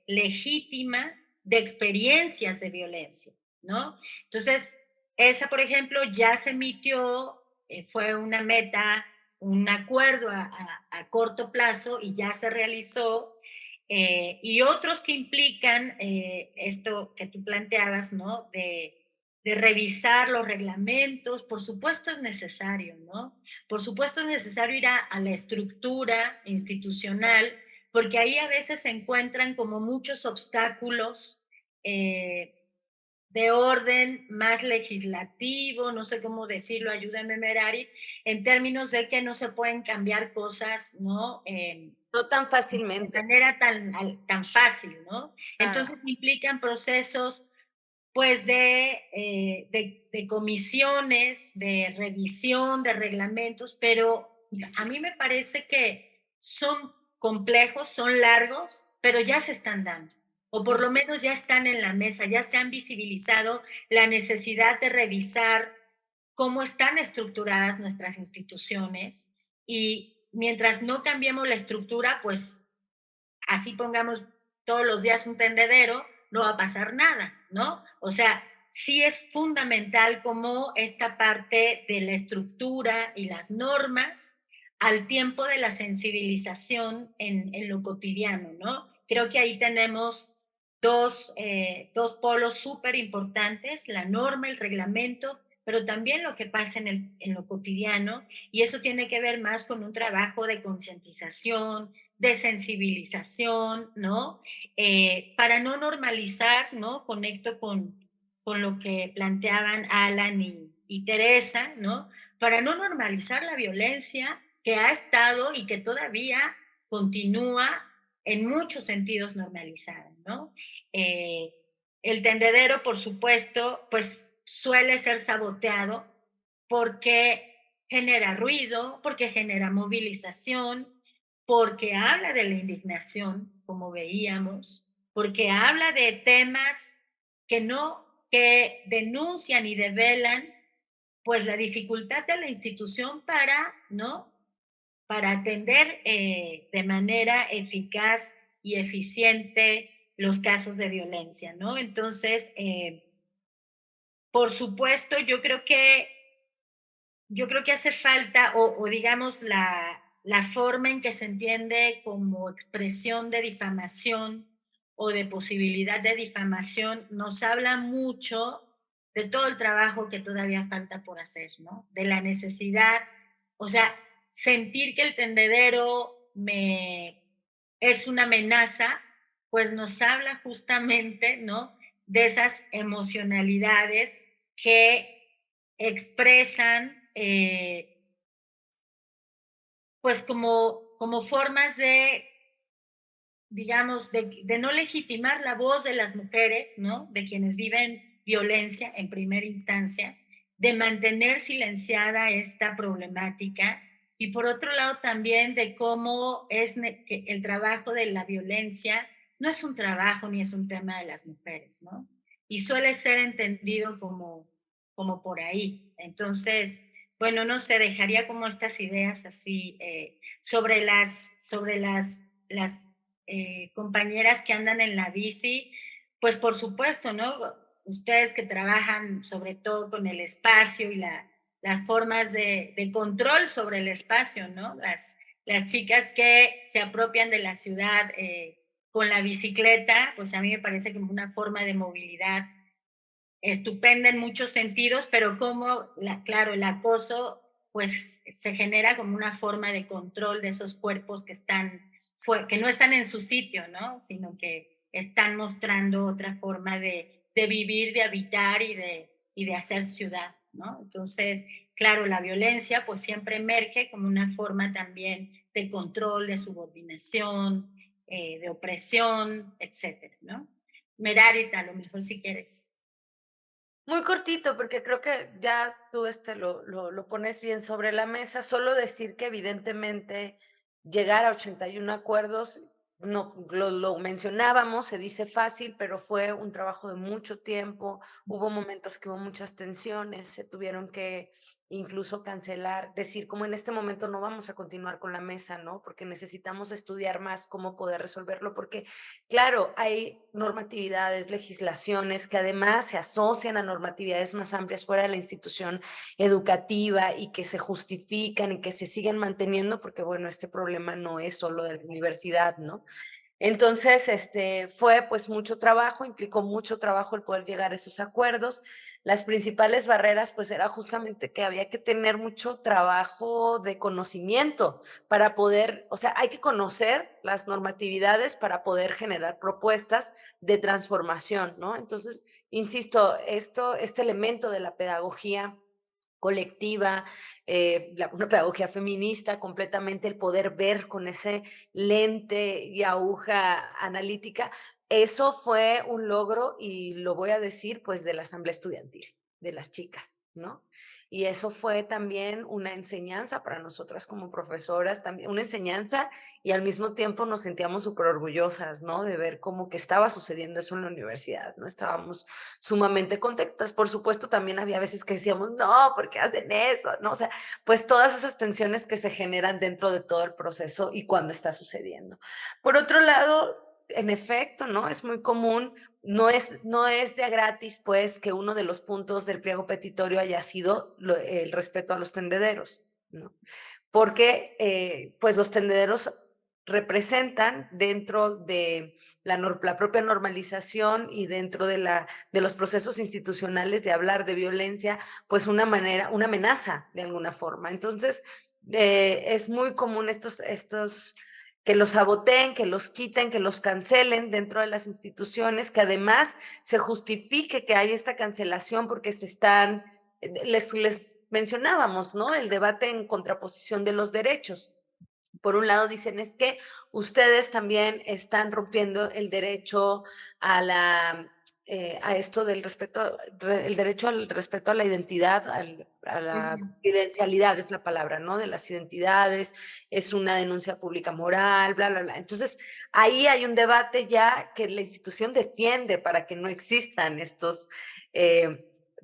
legítima de experiencias de violencia, ¿no? Entonces, esa, por ejemplo, ya se emitió, fue una meta, un acuerdo a corto plazo y ya se realizó, y otros que implican esto que tú planteabas, ¿no? De revisar los reglamentos, por supuesto es necesario, ¿no? Por supuesto es necesario ir a la estructura institucional, porque ahí a veces se encuentran como muchos obstáculos de orden más legislativo, no sé cómo decirlo, ayúdame Merari, en términos de que no se pueden cambiar cosas, ¿no? No tan De fácilmente. manera tan fácil, ¿no? Entonces implican procesos, pues, de comisiones, de revisión, de reglamentos, pero a mí me parece que son complejos, son largos, pero ya se están dando, o por lo menos ya están en la mesa, ya se han visibilizado la necesidad de revisar cómo están estructuradas nuestras instituciones, y mientras no cambiemos la estructura, pues así pongamos todos los días un tendedero, no va a pasar nada, ¿no? O sea, sí es fundamental como esta parte de la estructura y las normas al tiempo de la sensibilización en lo cotidiano, ¿no? Creo que ahí tenemos dos polos súper importantes, la norma, el reglamento, pero también lo que pasa en lo cotidiano, y eso tiene que ver más con un trabajo de concientización, de sensibilización, ¿no? Para no normalizar, ¿no? Conecto con lo que planteaban Alan y Teresa, ¿no? Para no normalizar la violencia que ha estado y que todavía continúa en muchos sentidos normalizada, ¿no? Eh, el tendedero, por supuesto, pues suele ser saboteado porque genera ruido, porque genera movilización, porque habla de la indignación, como veíamos, porque habla de temas que denuncian y develan, pues, la dificultad de la institución para, ¿no?, para atender de manera eficaz y eficiente los casos de violencia, ¿no? Entonces, por supuesto, yo creo que hace falta, o digamos, la forma en que se entiende como expresión de difamación o de posibilidad de difamación, nos habla mucho de todo el trabajo que todavía falta por hacer, ¿no? De la necesidad, o sea, sentir que el tendedero es una amenaza, pues nos habla justamente, ¿no?, de esas emocionalidades que expresan, pues como formas de, digamos, de no legitimar la voz de las mujeres, ¿no?, de quienes viven violencia en primera instancia, de mantener silenciada esta problemática, y por otro lado también de cómo que el trabajo de la violencia no es un trabajo ni es un tema de las mujeres, ¿no? Y suele ser entendido como por ahí. Entonces, bueno, no sé, dejaría como estas ideas así sobre las compañeras que andan en la bici, pues por supuesto, ¿no? Ustedes que trabajan sobre todo con el espacio y las formas de control sobre el espacio, ¿no? Las chicas que se apropian de la ciudad con la bicicleta, pues a mí me parece como una forma de movilidad estupenda en muchos sentidos, pero como, claro, el acoso pues se genera como una forma de control de esos cuerpos que no están en su sitio, ¿no? Sino que están mostrando otra forma de vivir, de habitar y de hacer ciudad, ¿no? Entonces, claro, la violencia pues siempre emerge como una forma también de control, de subordinación, de opresión, etcétera, ¿no? Merarita, a lo mejor si quieres. Muy cortito, porque creo que ya tú lo pones bien sobre la mesa. Solo decir que evidentemente llegar a 81 acuerdos, no, lo mencionábamos, se dice fácil, pero fue un trabajo de mucho tiempo. Hubo momentos que hubo muchas tensiones, se tuvieron que incluso cancelar, decir como en este momento no vamos a continuar con la mesa, ¿no? Porque necesitamos estudiar más cómo poder resolverlo, porque claro, hay normatividades, legislaciones que además se asocian a normatividades más amplias fuera de la institución educativa y que se justifican y que se siguen manteniendo porque, bueno, este problema no es solo de la universidad, ¿no? Entonces, fue pues mucho trabajo, implicó mucho trabajo el poder llegar a esos acuerdos. Las principales barreras pues era justamente que había que tener mucho trabajo de conocimiento para poder, o sea, hay que conocer las normatividades para poder generar propuestas de transformación, ¿no? Entonces, insisto, este elemento de la pedagogía colectiva, una pedagogía feminista, completamente el poder ver con ese lente y aguja analítica, eso fue un logro y lo voy a decir pues de la asamblea estudiantil, de las chicas, ¿no? Y eso fue también una enseñanza para nosotras como profesoras, también una enseñanza y al mismo tiempo nos sentíamos súper orgullosas, ¿no? De ver cómo que estaba sucediendo eso en la universidad, ¿no? Estábamos sumamente contentas. Por supuesto, también había veces que decíamos, no, ¿por qué hacen eso? ¿No? O sea, pues todas esas tensiones que se generan dentro de todo el proceso y cuando está sucediendo. Por otro lado, en efecto, ¿no? Es muy común, no es de a gratis, pues, que uno de los puntos del pliego petitorio haya sido el respeto a los tendederos, ¿no? Porque, pues, los tendederos representan dentro de la propia normalización y dentro de los procesos institucionales de hablar de violencia, pues una amenaza de alguna forma. Entonces, es muy común estos que los saboteen, que los quiten, que los cancelen dentro de las instituciones, que además se justifique que hay esta cancelación porque les mencionábamos, ¿no? El debate en contraposición de los derechos. Por un lado dicen es que ustedes también están rompiendo el derecho a esto del respeto, el derecho al respeto a la identidad, a la confidencialidad es la palabra, ¿no? De las identidades, es una denuncia pública moral, bla, bla, bla. Entonces, ahí hay un debate ya que la institución defiende para que no existan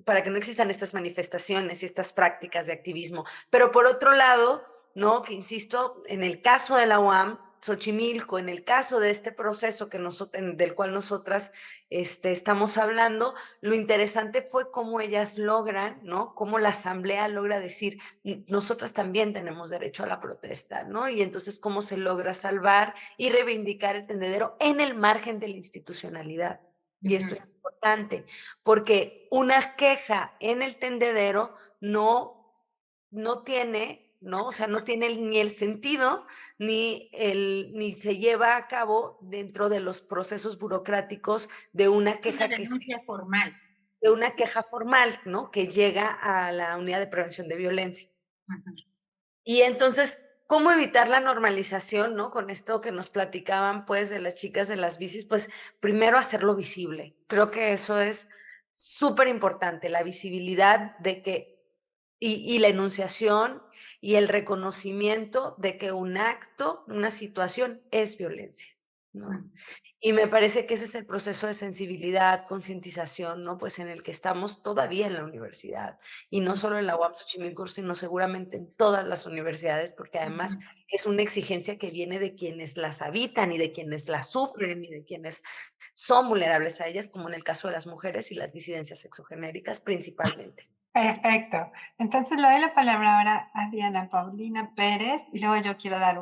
para que no existan estas manifestaciones y estas prácticas de activismo. Pero por otro lado, ¿no? Que insisto, en el caso de la UAM, Xochimilco, en el caso de este proceso del cual nosotras estamos hablando, lo interesante fue cómo ellas logran, ¿no? Cómo la asamblea logra decir, nosotras también tenemos derecho a la protesta, ¿no? Y entonces cómo se logra salvar y reivindicar el tendedero en el margen de la institucionalidad. Y esto es importante, porque una queja en el tendedero no tiene, ¿no? O sea, no tiene ni el sentido ni se lleva a cabo dentro de los procesos burocráticos de una queja Una denuncia formal. de una queja formal, ¿no? Que llega a la unidad de prevención de violencia. Y entonces, ¿cómo evitar la normalización, no? Con esto que nos platicaban, pues, de las chicas de las bicis, pues, primero hacerlo visible. Creo que eso es súper importante, la visibilidad de que, y la enunciación y el reconocimiento de que un acto, una situación es violencia. ¿no? Y me parece que ese es el proceso de sensibilidad, concientización, ¿no? Pues en el que estamos todavía en la universidad, y no solo en la UAM Xochimilco, sino seguramente en todas las universidades, porque además es una exigencia que viene de quienes las habitan y de quienes las sufren y de quienes son vulnerables a ellas, como en el caso de las mujeres y las disidencias sexogenéricas principalmente. Perfecto. Entonces le doy la palabra ahora a Diana Paulina Pérez y luego yo quiero dar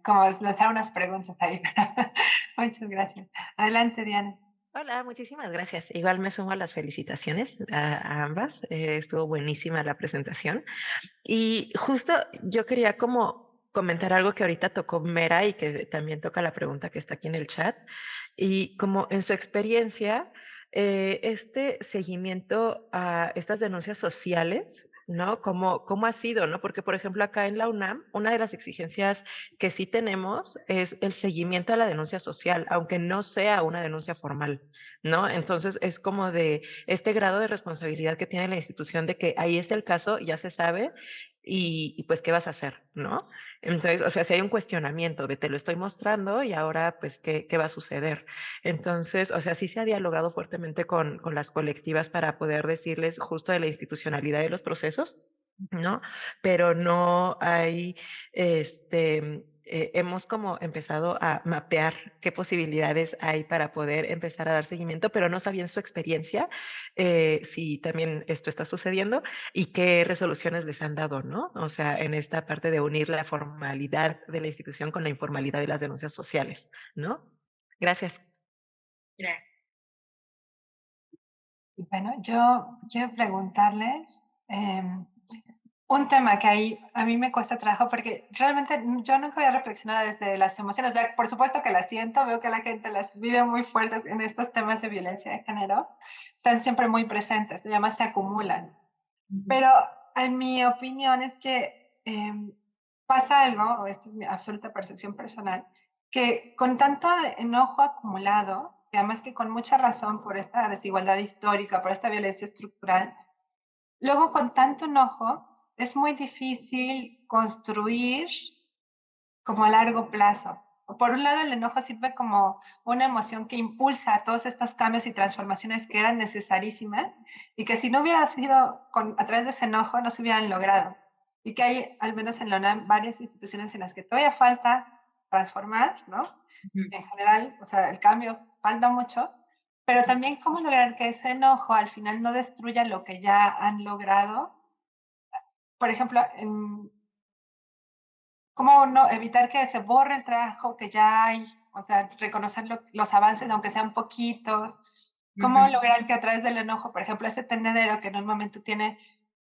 como lanzar unas preguntas ahí. Muchas gracias. Adelante, Diana. Hola, muchísimas gracias. Igual me sumo a las felicitaciones a ambas. Estuvo buenísima la presentación. Y justo yo quería como comentar algo que ahorita tocó Mera y que también toca la pregunta que está aquí en el chat. Y como en su experiencia, este seguimiento a estas denuncias sociales, ¿no? ¿Cómo ha sido, no? Porque, por ejemplo, acá en la UNAM, una de las exigencias que sí tenemos es el seguimiento a la denuncia social, aunque no sea una denuncia formal, ¿no? Entonces, es como de este grado de responsabilidad que tiene la institución de que ahí está el caso, ya se sabe, y pues, ¿qué vas a hacer, no? Entonces, o sea, si hay un cuestionamiento de te lo estoy mostrando y ahora, pues, ¿qué va a suceder? Entonces, o sea, sí se ha dialogado fuertemente con las colectivas para poder decirles justo de la institucionalidad de los procesos, ¿no? Pero no hay, hemos como empezado a mapear qué posibilidades hay para poder empezar a dar seguimiento, pero no sabía en su experiencia si también esto está sucediendo y qué resoluciones les han dado, ¿no? O sea, en esta parte de unir la formalidad de la institución con la informalidad de las denuncias sociales, ¿no? Gracias. Gracias. Bueno, yo quiero preguntarles un tema que ahí a mí me cuesta trabajo porque realmente yo nunca había reflexionado desde las emociones. O sea, por supuesto que las siento, veo que la gente las vive muy fuertes en estos temas de violencia de género. Están siempre muy presentes, además se acumulan. Pero en mi opinión es que pasa algo, o esta es mi absoluta percepción personal, que con tanto enojo acumulado, y además que con mucha razón por esta desigualdad histórica, por esta violencia estructural, luego con tanto enojo es muy difícil construir como a largo plazo. Por un lado, el enojo sirve como una emoción que impulsa a todos estos cambios y transformaciones que eran necesarísimas y que si no hubiera sido a través de ese enojo no se hubieran logrado. Y que hay, al menos en la UNAM, varias instituciones en las que todavía falta transformar, ¿no? En general, o sea, el cambio falta mucho, pero también cómo lograr que ese enojo al final no destruya lo que ya han logrado. Por ejemplo, ¿cómo no evitar que se borre el trabajo que ya hay? O sea, reconocer los avances, aunque sean poquitos. ¿Cómo lograr que a través del enojo, por ejemplo, ese tendedero que en un momento tiene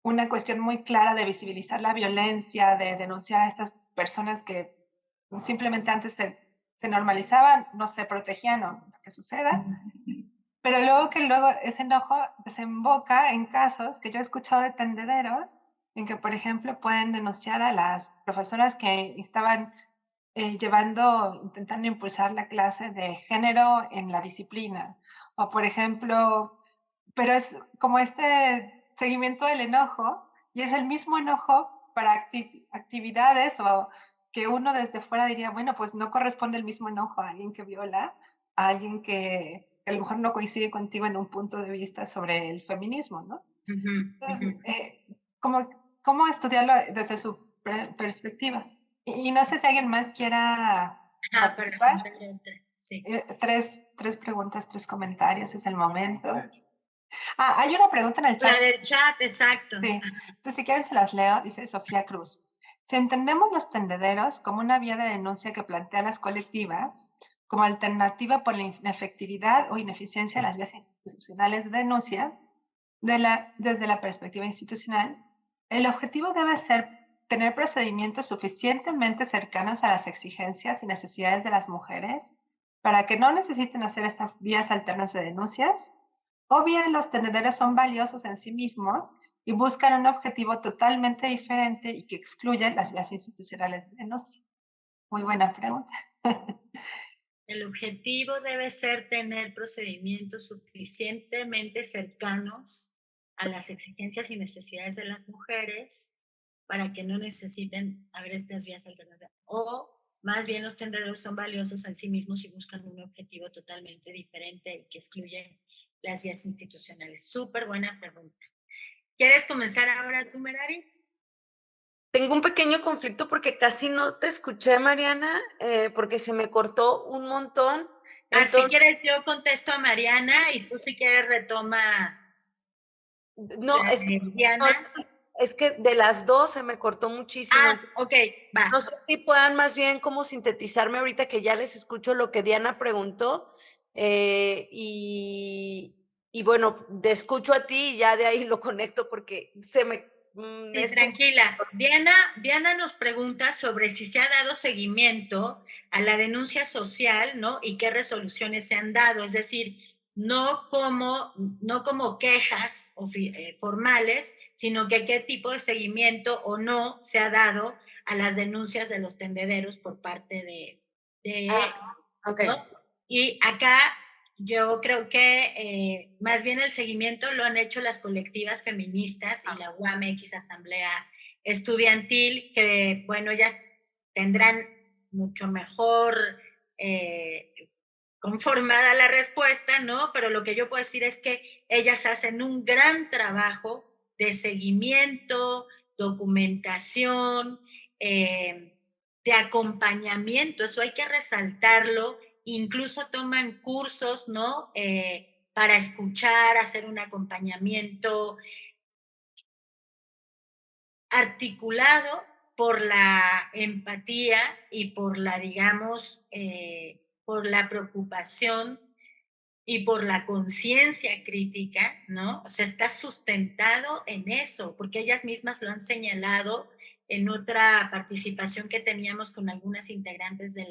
una cuestión muy clara de visibilizar la violencia, de denunciar a estas personas que simplemente antes se normalizaban, no se protegían o lo que suceda, pero luego ese enojo desemboca en casos que yo he escuchado de tendederos, en que, por ejemplo, pueden denunciar a las profesoras que estaban intentando impulsar la clase de género en la disciplina. O, por ejemplo, pero es como este seguimiento del enojo, y es el mismo enojo para actividades o que uno desde fuera diría, bueno, pues no corresponde el mismo enojo a alguien que viola, a alguien que a lo mejor no coincide contigo en un punto de vista sobre el feminismo, ¿no? Entonces, ¿cómo estudiarlo desde su perspectiva? Y no sé si alguien más quiera participar. Sí. Tres preguntas, tres comentarios, es el momento. Hay una pregunta en el chat. La del chat, exacto. Sí, entonces si quieren se las leo, dice Sofía Cruz. Si entendemos los tendederos como una vía de denuncia que plantea las colectivas como alternativa por la inefectividad o ineficiencia de las vías institucionales de denuncia, desde la perspectiva institucional, el objetivo debe ser tener procedimientos suficientemente cercanos a las exigencias y necesidades de las mujeres para que no necesiten hacer estas vías alternas de denuncias, o bien los tendederos son valiosos en sí mismos y buscan un objetivo totalmente diferente y que excluye las vías institucionales de denuncia. Muy buena pregunta. El objetivo debe ser tener procedimientos suficientemente cercanos a las exigencias y necesidades de las mujeres para que no necesiten haber estas vías alternativas. O más bien los tendederos son valiosos en sí mismos y buscan un objetivo totalmente diferente y que excluyen las vías institucionales. Súper buena pregunta. ¿Quieres comenzar ahora tú, Merari? Tengo un pequeño conflicto porque casi no te escuché, Mariana, porque se me cortó un montón. Si quieres yo contesto a Mariana y tú si quieres retoma. No, Diana. Es que de las dos se me cortó muchísimo. Ok, va. No sé si puedan más bien como sintetizarme ahorita que ya les escucho lo que Diana preguntó y bueno, te escucho a ti y ya de ahí lo conecto porque se me... Sí, tranquila. Diana nos pregunta sobre si se ha dado seguimiento a la denuncia social, ¿no? Y qué resoluciones se han dado, es decir, no como quejas formales, sino que qué tipo de seguimiento o no se ha dado a las denuncias de los tendederos por parte okay. ¿no? Y acá yo creo que más bien el seguimiento lo han hecho las colectivas feministas y la UAMX Asamblea Estudiantil, que bueno, ellas tendrán mucho mejor conformada la respuesta, ¿no? Pero lo que yo puedo decir es que ellas hacen un gran trabajo de seguimiento, documentación, de acompañamiento, eso hay que resaltarlo, incluso toman cursos, ¿no? Para escuchar, hacer un acompañamiento articulado por la empatía y por la, digamos, por la preocupación y por la conciencia crítica, ¿no? O sea, está sustentado en eso, porque ellas mismas lo han señalado en otra participación que teníamos con algunas integrantes de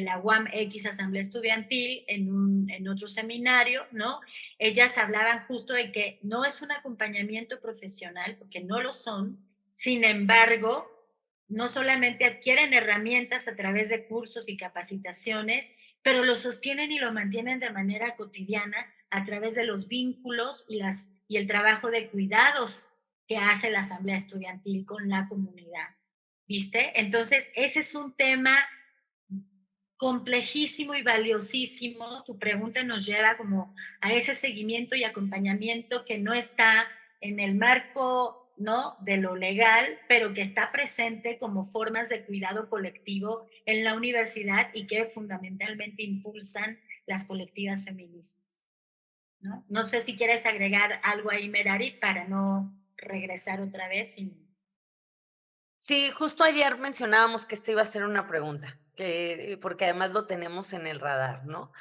la UAM X Asamblea Estudiantil en otro seminario, ¿no? Ellas hablaban justo de que no es un acompañamiento profesional, porque no lo son, sin embargo, no solamente adquieren herramientas a través de cursos y capacitaciones, pero lo sostienen y lo mantienen de manera cotidiana a través de los vínculos y el trabajo de cuidados que hace la Asamblea Estudiantil con la comunidad. ¿Viste? Entonces, ese es un tema complejísimo y valiosísimo. Tu pregunta nos lleva como a ese seguimiento y acompañamiento que no está en el marco, ¿no?, de lo legal, pero que está presente como formas de cuidado colectivo en la universidad y que fundamentalmente impulsan las colectivas feministas, ¿no? No sé si quieres agregar algo ahí, Merari, para no regresar otra vez sin... Sí, justo ayer mencionábamos que esta iba a ser una pregunta, porque además lo tenemos en el radar, ¿no?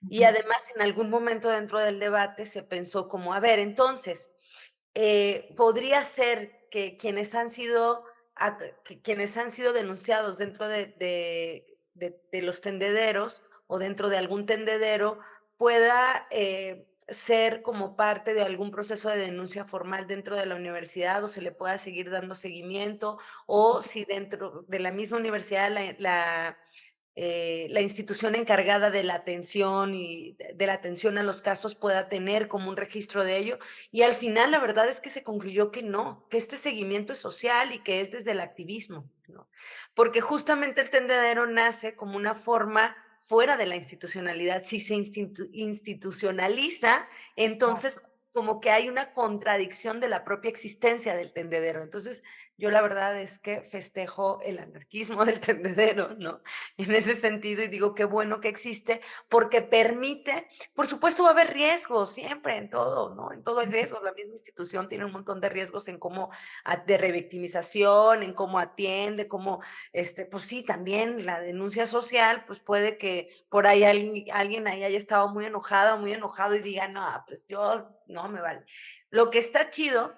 Y además en algún momento dentro del debate se pensó como, a ver, entonces, podría ser que quienes han sido denunciados dentro de los tendederos o dentro de algún tendedero pueda ser como parte de algún proceso de denuncia formal dentro de la universidad o se le pueda seguir dando seguimiento o si dentro de la misma universidad la institución encargada de la atención y de la atención a los casos pueda tener como un registro de ello. Y al final la verdad es que se concluyó que no, que este seguimiento es social y que es desde el activismo, ¿no? Porque justamente el tendedero nace como una forma fuera de la institucionalidad. Si se institucionaliza, entonces como que hay una contradicción de la propia existencia del tendedero. Entonces, yo la verdad es que festejo el anarquismo del tendedero, ¿no? En ese sentido, y digo, qué bueno que existe, porque permite, por supuesto va a haber riesgos siempre en todo, ¿no? En todo hay riesgos. La misma institución tiene un montón de riesgos en cómo, de revictimización, en cómo atiende, cómo, pues sí, también la denuncia social, pues puede que por ahí alguien ahí haya estado muy enojada, muy enojado y diga, no, pues yo, no me vale. Lo que está chido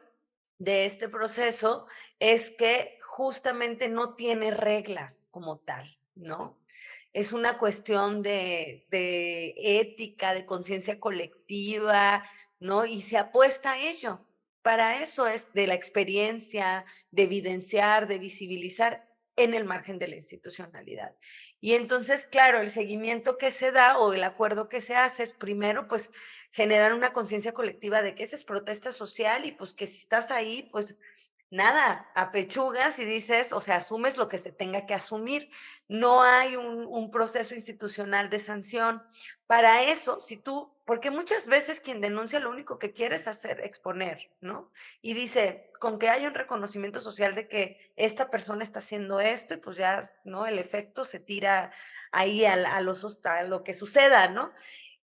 de este proceso es que justamente no tiene reglas como tal, ¿no? Es una cuestión de ética, de conciencia colectiva, ¿no? Y se apuesta a ello. Para eso es de la experiencia, de evidenciar, de visibilizar en el margen de la institucionalidad. Y entonces, claro, el seguimiento que se da o el acuerdo que se hace es primero, pues, generar una conciencia colectiva de que esa es protesta social y pues que si estás ahí, pues nada, apechugas y dices, o sea, asumes lo que se tenga que asumir. No hay un proceso institucional de sanción. Para eso, si tú, porque muchas veces quien denuncia lo único que quiere es exponer, ¿no? Y dice, con que haya un reconocimiento social de que esta persona está haciendo esto, y pues ya, ¿no? El efecto se tira ahí a lo que suceda, ¿no?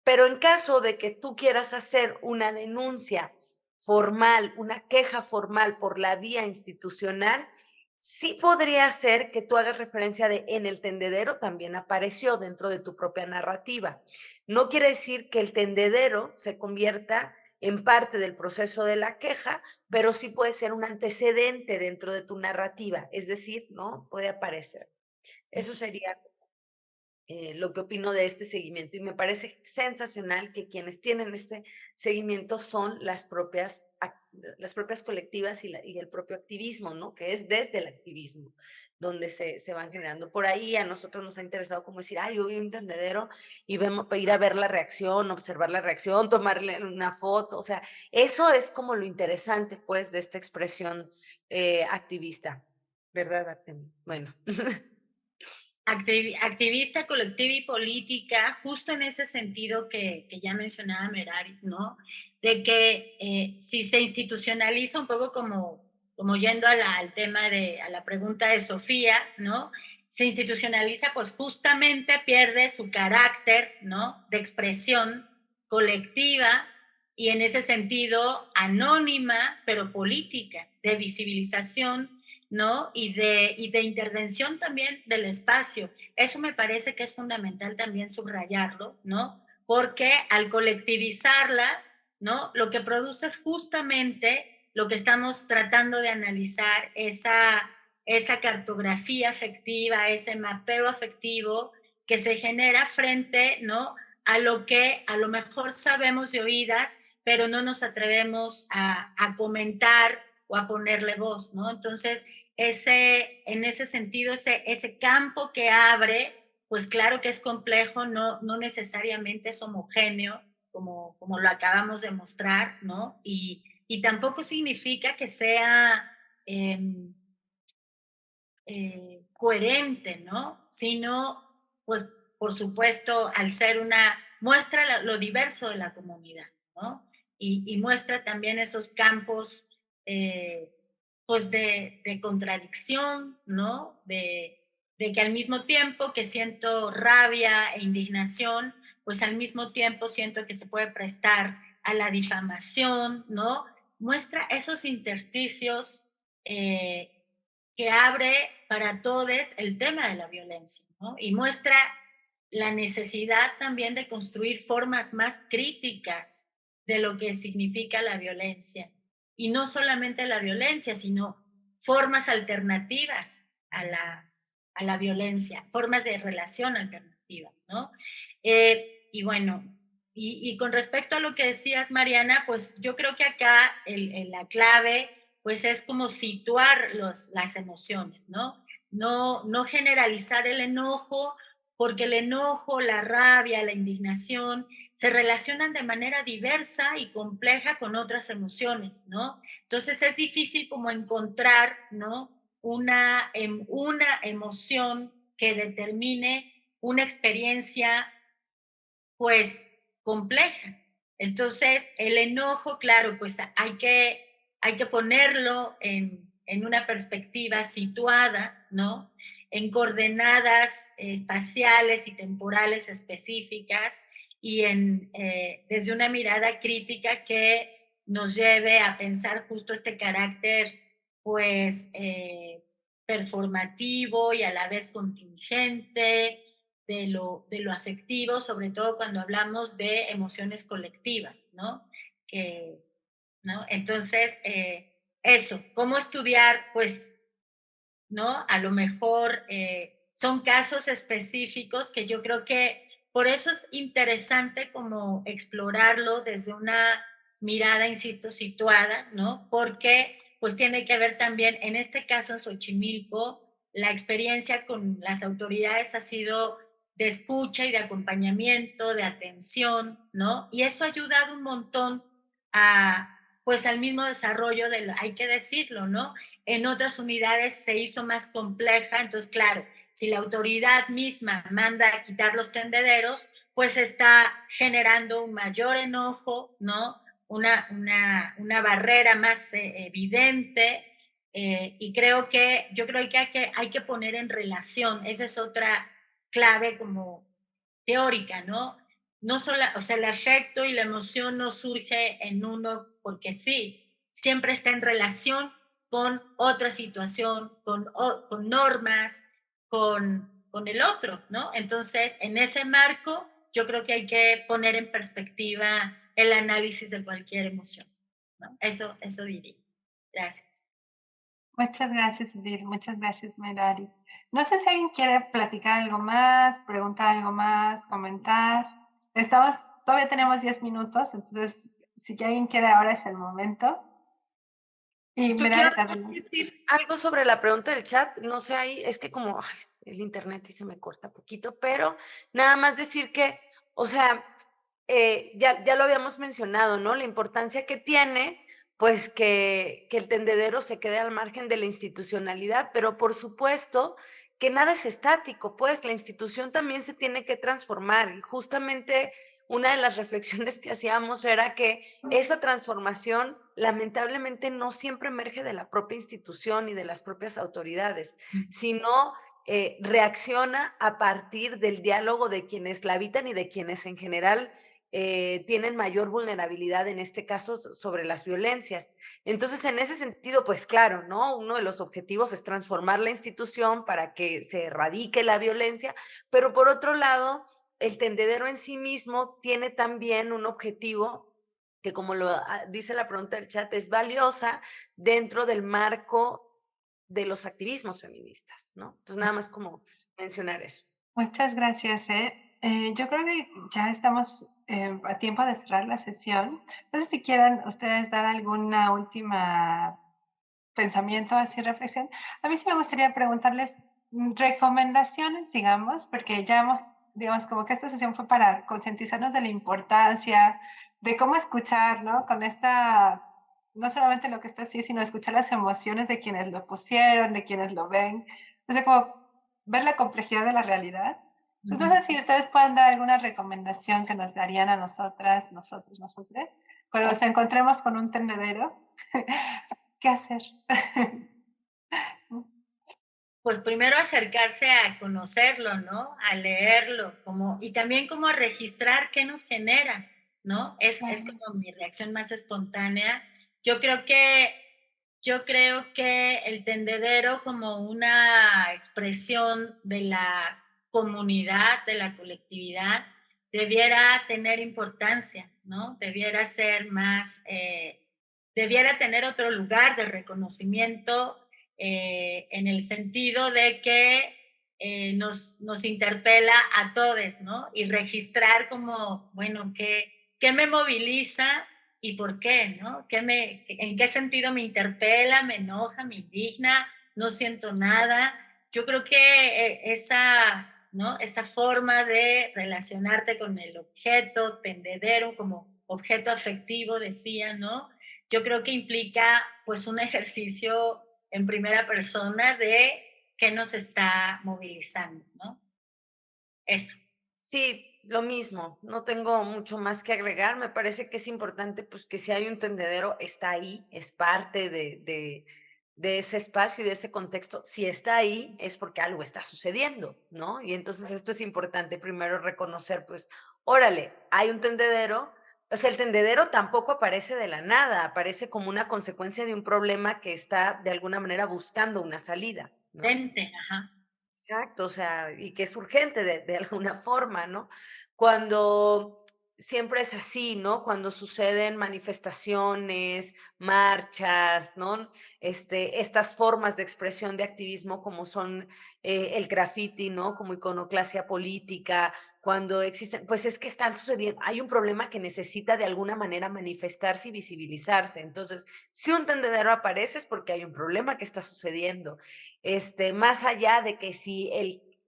Pero en caso de que tú quieras hacer una denuncia formal, una queja formal por la vía institucional, sí podría ser que tú hagas referencia de en el tendedero también apareció dentro de tu propia narrativa. No quiere decir que el tendedero se convierta en parte del proceso de la queja, pero sí puede ser un antecedente dentro de tu narrativa, es decir, ¿no? Puede aparecer. Eso sería lo que opino de este seguimiento, y me parece sensacional que quienes tienen este seguimiento son las propias colectivas y el propio activismo, ¿no? Que es desde el activismo donde se van generando. Por ahí a nosotros nos ha interesado como decir, yo vi un tendedero y ir a ver la reacción, observar la reacción, tomarle una foto, o sea, eso es como lo interesante, pues, de esta expresión activista, ¿verdad, Artemio? Bueno. Activista, colectiva y política, justo en ese sentido que ya mencionaba Merari, ¿no? De que si se institucionaliza un poco como yendo al tema a la pregunta de Sofía, ¿no? Se institucionaliza, pues justamente pierde su carácter, ¿no? De expresión colectiva y en ese sentido anónima, pero política, de visibilización, ¿no? Y de intervención también del espacio. Eso me parece que es fundamental también subrayarlo, ¿no? Porque al colectivizarla, ¿no? Lo que produce es justamente lo que estamos tratando de analizar, esa cartografía afectiva, ese mapeo afectivo que se genera frente, ¿no? A lo que a lo mejor sabemos de oídas, pero no nos atrevemos a comentar o a ponerle voz, ¿no? Entonces, en ese sentido, ese campo que abre, pues claro que es complejo, no necesariamente es homogéneo, como lo acabamos de mostrar, ¿no? Y tampoco significa que sea coherente, ¿no? Sino, pues, por supuesto, al ser muestra lo diverso de la comunidad, ¿no? Y muestra también esos campos, pues, de contradicción, ¿no? De que al mismo tiempo que siento rabia e indignación, pues al mismo tiempo siento que se puede prestar a la difamación, ¿no? Muestra esos intersticios que abre para todos el tema de la violencia, ¿no? Y muestra la necesidad también de construir formas más críticas de lo que significa la violencia. Y no solamente la violencia, sino formas alternativas a la violencia, formas de relación alternativas, ¿no? Y bueno, y con respecto a lo que decías, Mariana, pues yo creo que acá la clave pues es como situar las emociones, ¿no? No generalizar el enojo, porque el enojo, la rabia, la indignación se relacionan de manera diversa y compleja con otras emociones, ¿no? Entonces es difícil como encontrar, ¿no? Una emoción que determine una experiencia, pues, compleja. Entonces, el enojo, claro, pues hay que ponerlo en una perspectiva situada, ¿no? En coordenadas espaciales y temporales específicas y desde una mirada crítica que nos lleve a pensar justo este carácter, pues, performativo y a la vez contingente, de lo afectivo, sobre todo cuando hablamos de emociones colectivas, ¿no? ¿No? Entonces, eso, ¿cómo estudiar? Pues, ¿no? A lo mejor son casos específicos que yo creo que por eso es interesante como explorarlo desde una mirada, insisto, situada, ¿no? Porque pues tiene que ver también, en este caso en Xochimilco, la experiencia con las autoridades ha sido de escucha y de acompañamiento, de atención, ¿no? Y eso ha ayudado un montón a, pues al mismo desarrollo hay que decirlo, ¿no? En otras unidades se hizo más compleja, entonces claro, si la autoridad misma manda a quitar los tendederos, pues está generando un mayor enojo, ¿no? Una barrera más evidente, y yo creo que hay que poner en relación, esa es otra clave como teórica, ¿no? No solo, o sea, el afecto y la emoción no surge en uno porque sí, siempre está en relación con otra situación, con normas, con el otro, ¿no? Entonces, en ese marco, yo creo que hay que poner en perspectiva el análisis de cualquier emoción, ¿no? Eso diría. Gracias. Muchas gracias, Edith. Muchas gracias, Merari. No sé si alguien quiere platicar algo más, preguntar algo más, comentar. Todavía tenemos 10 minutos, entonces si alguien quiere, ahora es el momento. Y Yo Merari, quiero decir algo sobre la pregunta del chat. No sé, ahí es que como ay, el internet y se me corta poquito, pero nada más decir que, o sea, ya lo habíamos mencionado, ¿no? La importancia que tiene, pues que el tendedero se quede al margen de la institucionalidad, pero por supuesto que nada es estático, pues la institución también se tiene que transformar y justamente una de las reflexiones que hacíamos era que esa transformación lamentablemente no siempre emerge de la propia institución y de las propias autoridades, sino reacciona a partir del diálogo de quienes la habitan y de quienes en general tienen mayor vulnerabilidad, en este caso sobre las violencias. Entonces, en ese sentido, pues claro, ¿no? Uno de los objetivos es transformar la institución para que se erradique la violencia, pero por otro lado, el tendedero en sí mismo tiene también un objetivo que, como lo dice la pregunta del chat, es valiosa dentro del marco de los activismos feministas, ¿no? Entonces, nada más como mencionar eso. muchas gracias. Yo creo que ya estamos a tiempo de cerrar la sesión. No sé si quieran ustedes dar alguna última pensamiento, así reflexión. A mí sí me gustaría preguntarles recomendaciones, digamos, porque ya hemos, digamos, como que esta sesión fue para concientizarnos de la importancia, de cómo escuchar, ¿no? Con esta, no solamente lo que está así, sino escuchar las emociones de quienes lo pusieron, de quienes lo ven. O sea, como ver la complejidad de la realidad. Entonces, no sé si ustedes pueden dar alguna recomendación que nos darían a nosotras, nosotros, cuando nos encontremos con un tendedero. ¿Qué hacer? Pues primero acercarse a conocerlo, ¿no? A leerlo, y también como a registrar qué nos genera, ¿no? Es como mi reacción más espontánea. Yo creo que el tendedero como una expresión de la comunidad, de la colectividad, debiera tener importancia, ¿no? Debiera ser más, debiera tener otro lugar de reconocimiento, en el sentido de que nos interpela a todos, ¿no? Y registrar como, bueno, ¿qué me moviliza y por qué, ¿no? ¿En qué sentido me interpela, me enoja, me indigna, no siento nada? Yo creo que ¿no? Esa forma de relacionarte con el objeto tendedero como objeto afectivo, decía, ¿no? Yo creo que implica pues un ejercicio en primera persona de qué nos está movilizando, ¿no? Eso. Sí, lo mismo, no tengo mucho más que agregar. Me parece que es importante, pues, que si hay un tendedero, está ahí, es parte de ese espacio y de ese contexto. Si está ahí, es porque algo está sucediendo, ¿no? Y entonces esto es importante primero reconocer, pues, órale, hay un tendedero. O sea, el tendedero tampoco aparece de la nada, aparece como una consecuencia de un problema que está de alguna manera buscando una salida, ¿no? Ajá. Exacto, o sea, y que es urgente de alguna forma, ¿no? Cuando siempre es así, ¿no? Cuando suceden manifestaciones, marchas, ¿no? Estas formas de expresión de activismo como son el graffiti, ¿no? Como iconoclasia política, cuando existen, pues es que están sucediendo, hay un problema que necesita de alguna manera manifestarse y visibilizarse. Entonces, si un tendedero aparece es porque hay un problema que está sucediendo. Más allá de que si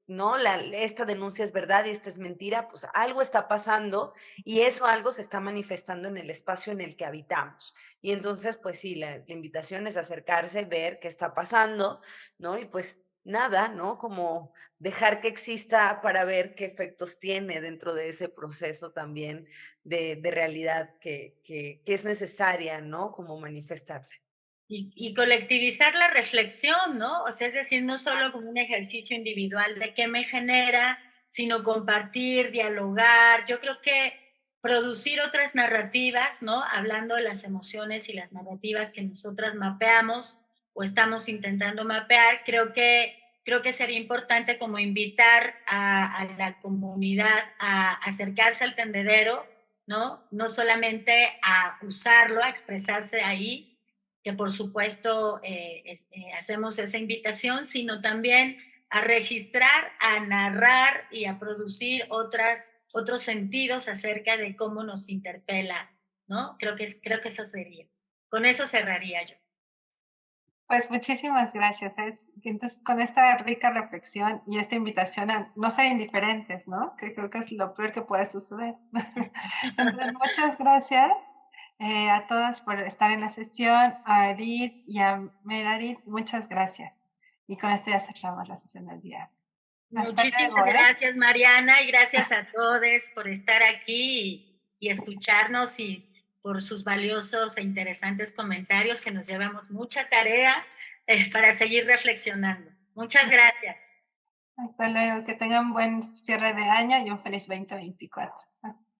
¿no? Esta denuncia es verdad y esta es mentira, pues algo está pasando y eso algo se está manifestando en el espacio en el que habitamos. Y entonces, pues sí, la invitación es acercarse, ver qué está pasando, ¿no? Y pues nada, ¿no? Como dejar que exista para ver qué efectos tiene dentro de ese proceso también de realidad que es necesaria, ¿no? Como manifestarse. Y colectivizar la reflexión, ¿no? O sea, es decir, no solo como un ejercicio individual de qué me genera, sino compartir, dialogar. Yo creo que producir otras narrativas, ¿no? Hablando de las emociones y las narrativas que nosotras mapeamos o estamos intentando mapear, creo que sería importante como invitar a la comunidad a acercarse al tendedero, ¿no? No solamente a usarlo, a expresarse ahí, que por supuesto hacemos esa invitación, sino también a registrar, a narrar y a producir otros sentidos acerca de cómo nos interpela, ¿no? Creo que eso sería. Con eso cerraría yo. Pues muchísimas gracias. Entonces, con esta rica reflexión y esta invitación a no ser indiferentes, ¿no? Que creo que es lo peor que puede suceder. Entonces, muchas gracias a todas por estar en la sesión, a Edith y a Merarit, muchas gracias. Y con esto ya cerramos la sesión del día. Hasta Muchísimas luego, ¿eh? gracias, Mariana, y gracias a todos por estar aquí y escucharnos y por sus valiosos e interesantes comentarios, que nos llevamos mucha tarea para seguir reflexionando. Muchas gracias. Hasta luego, que tengan buen cierre de año y un feliz 2024.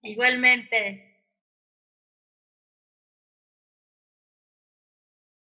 Igualmente.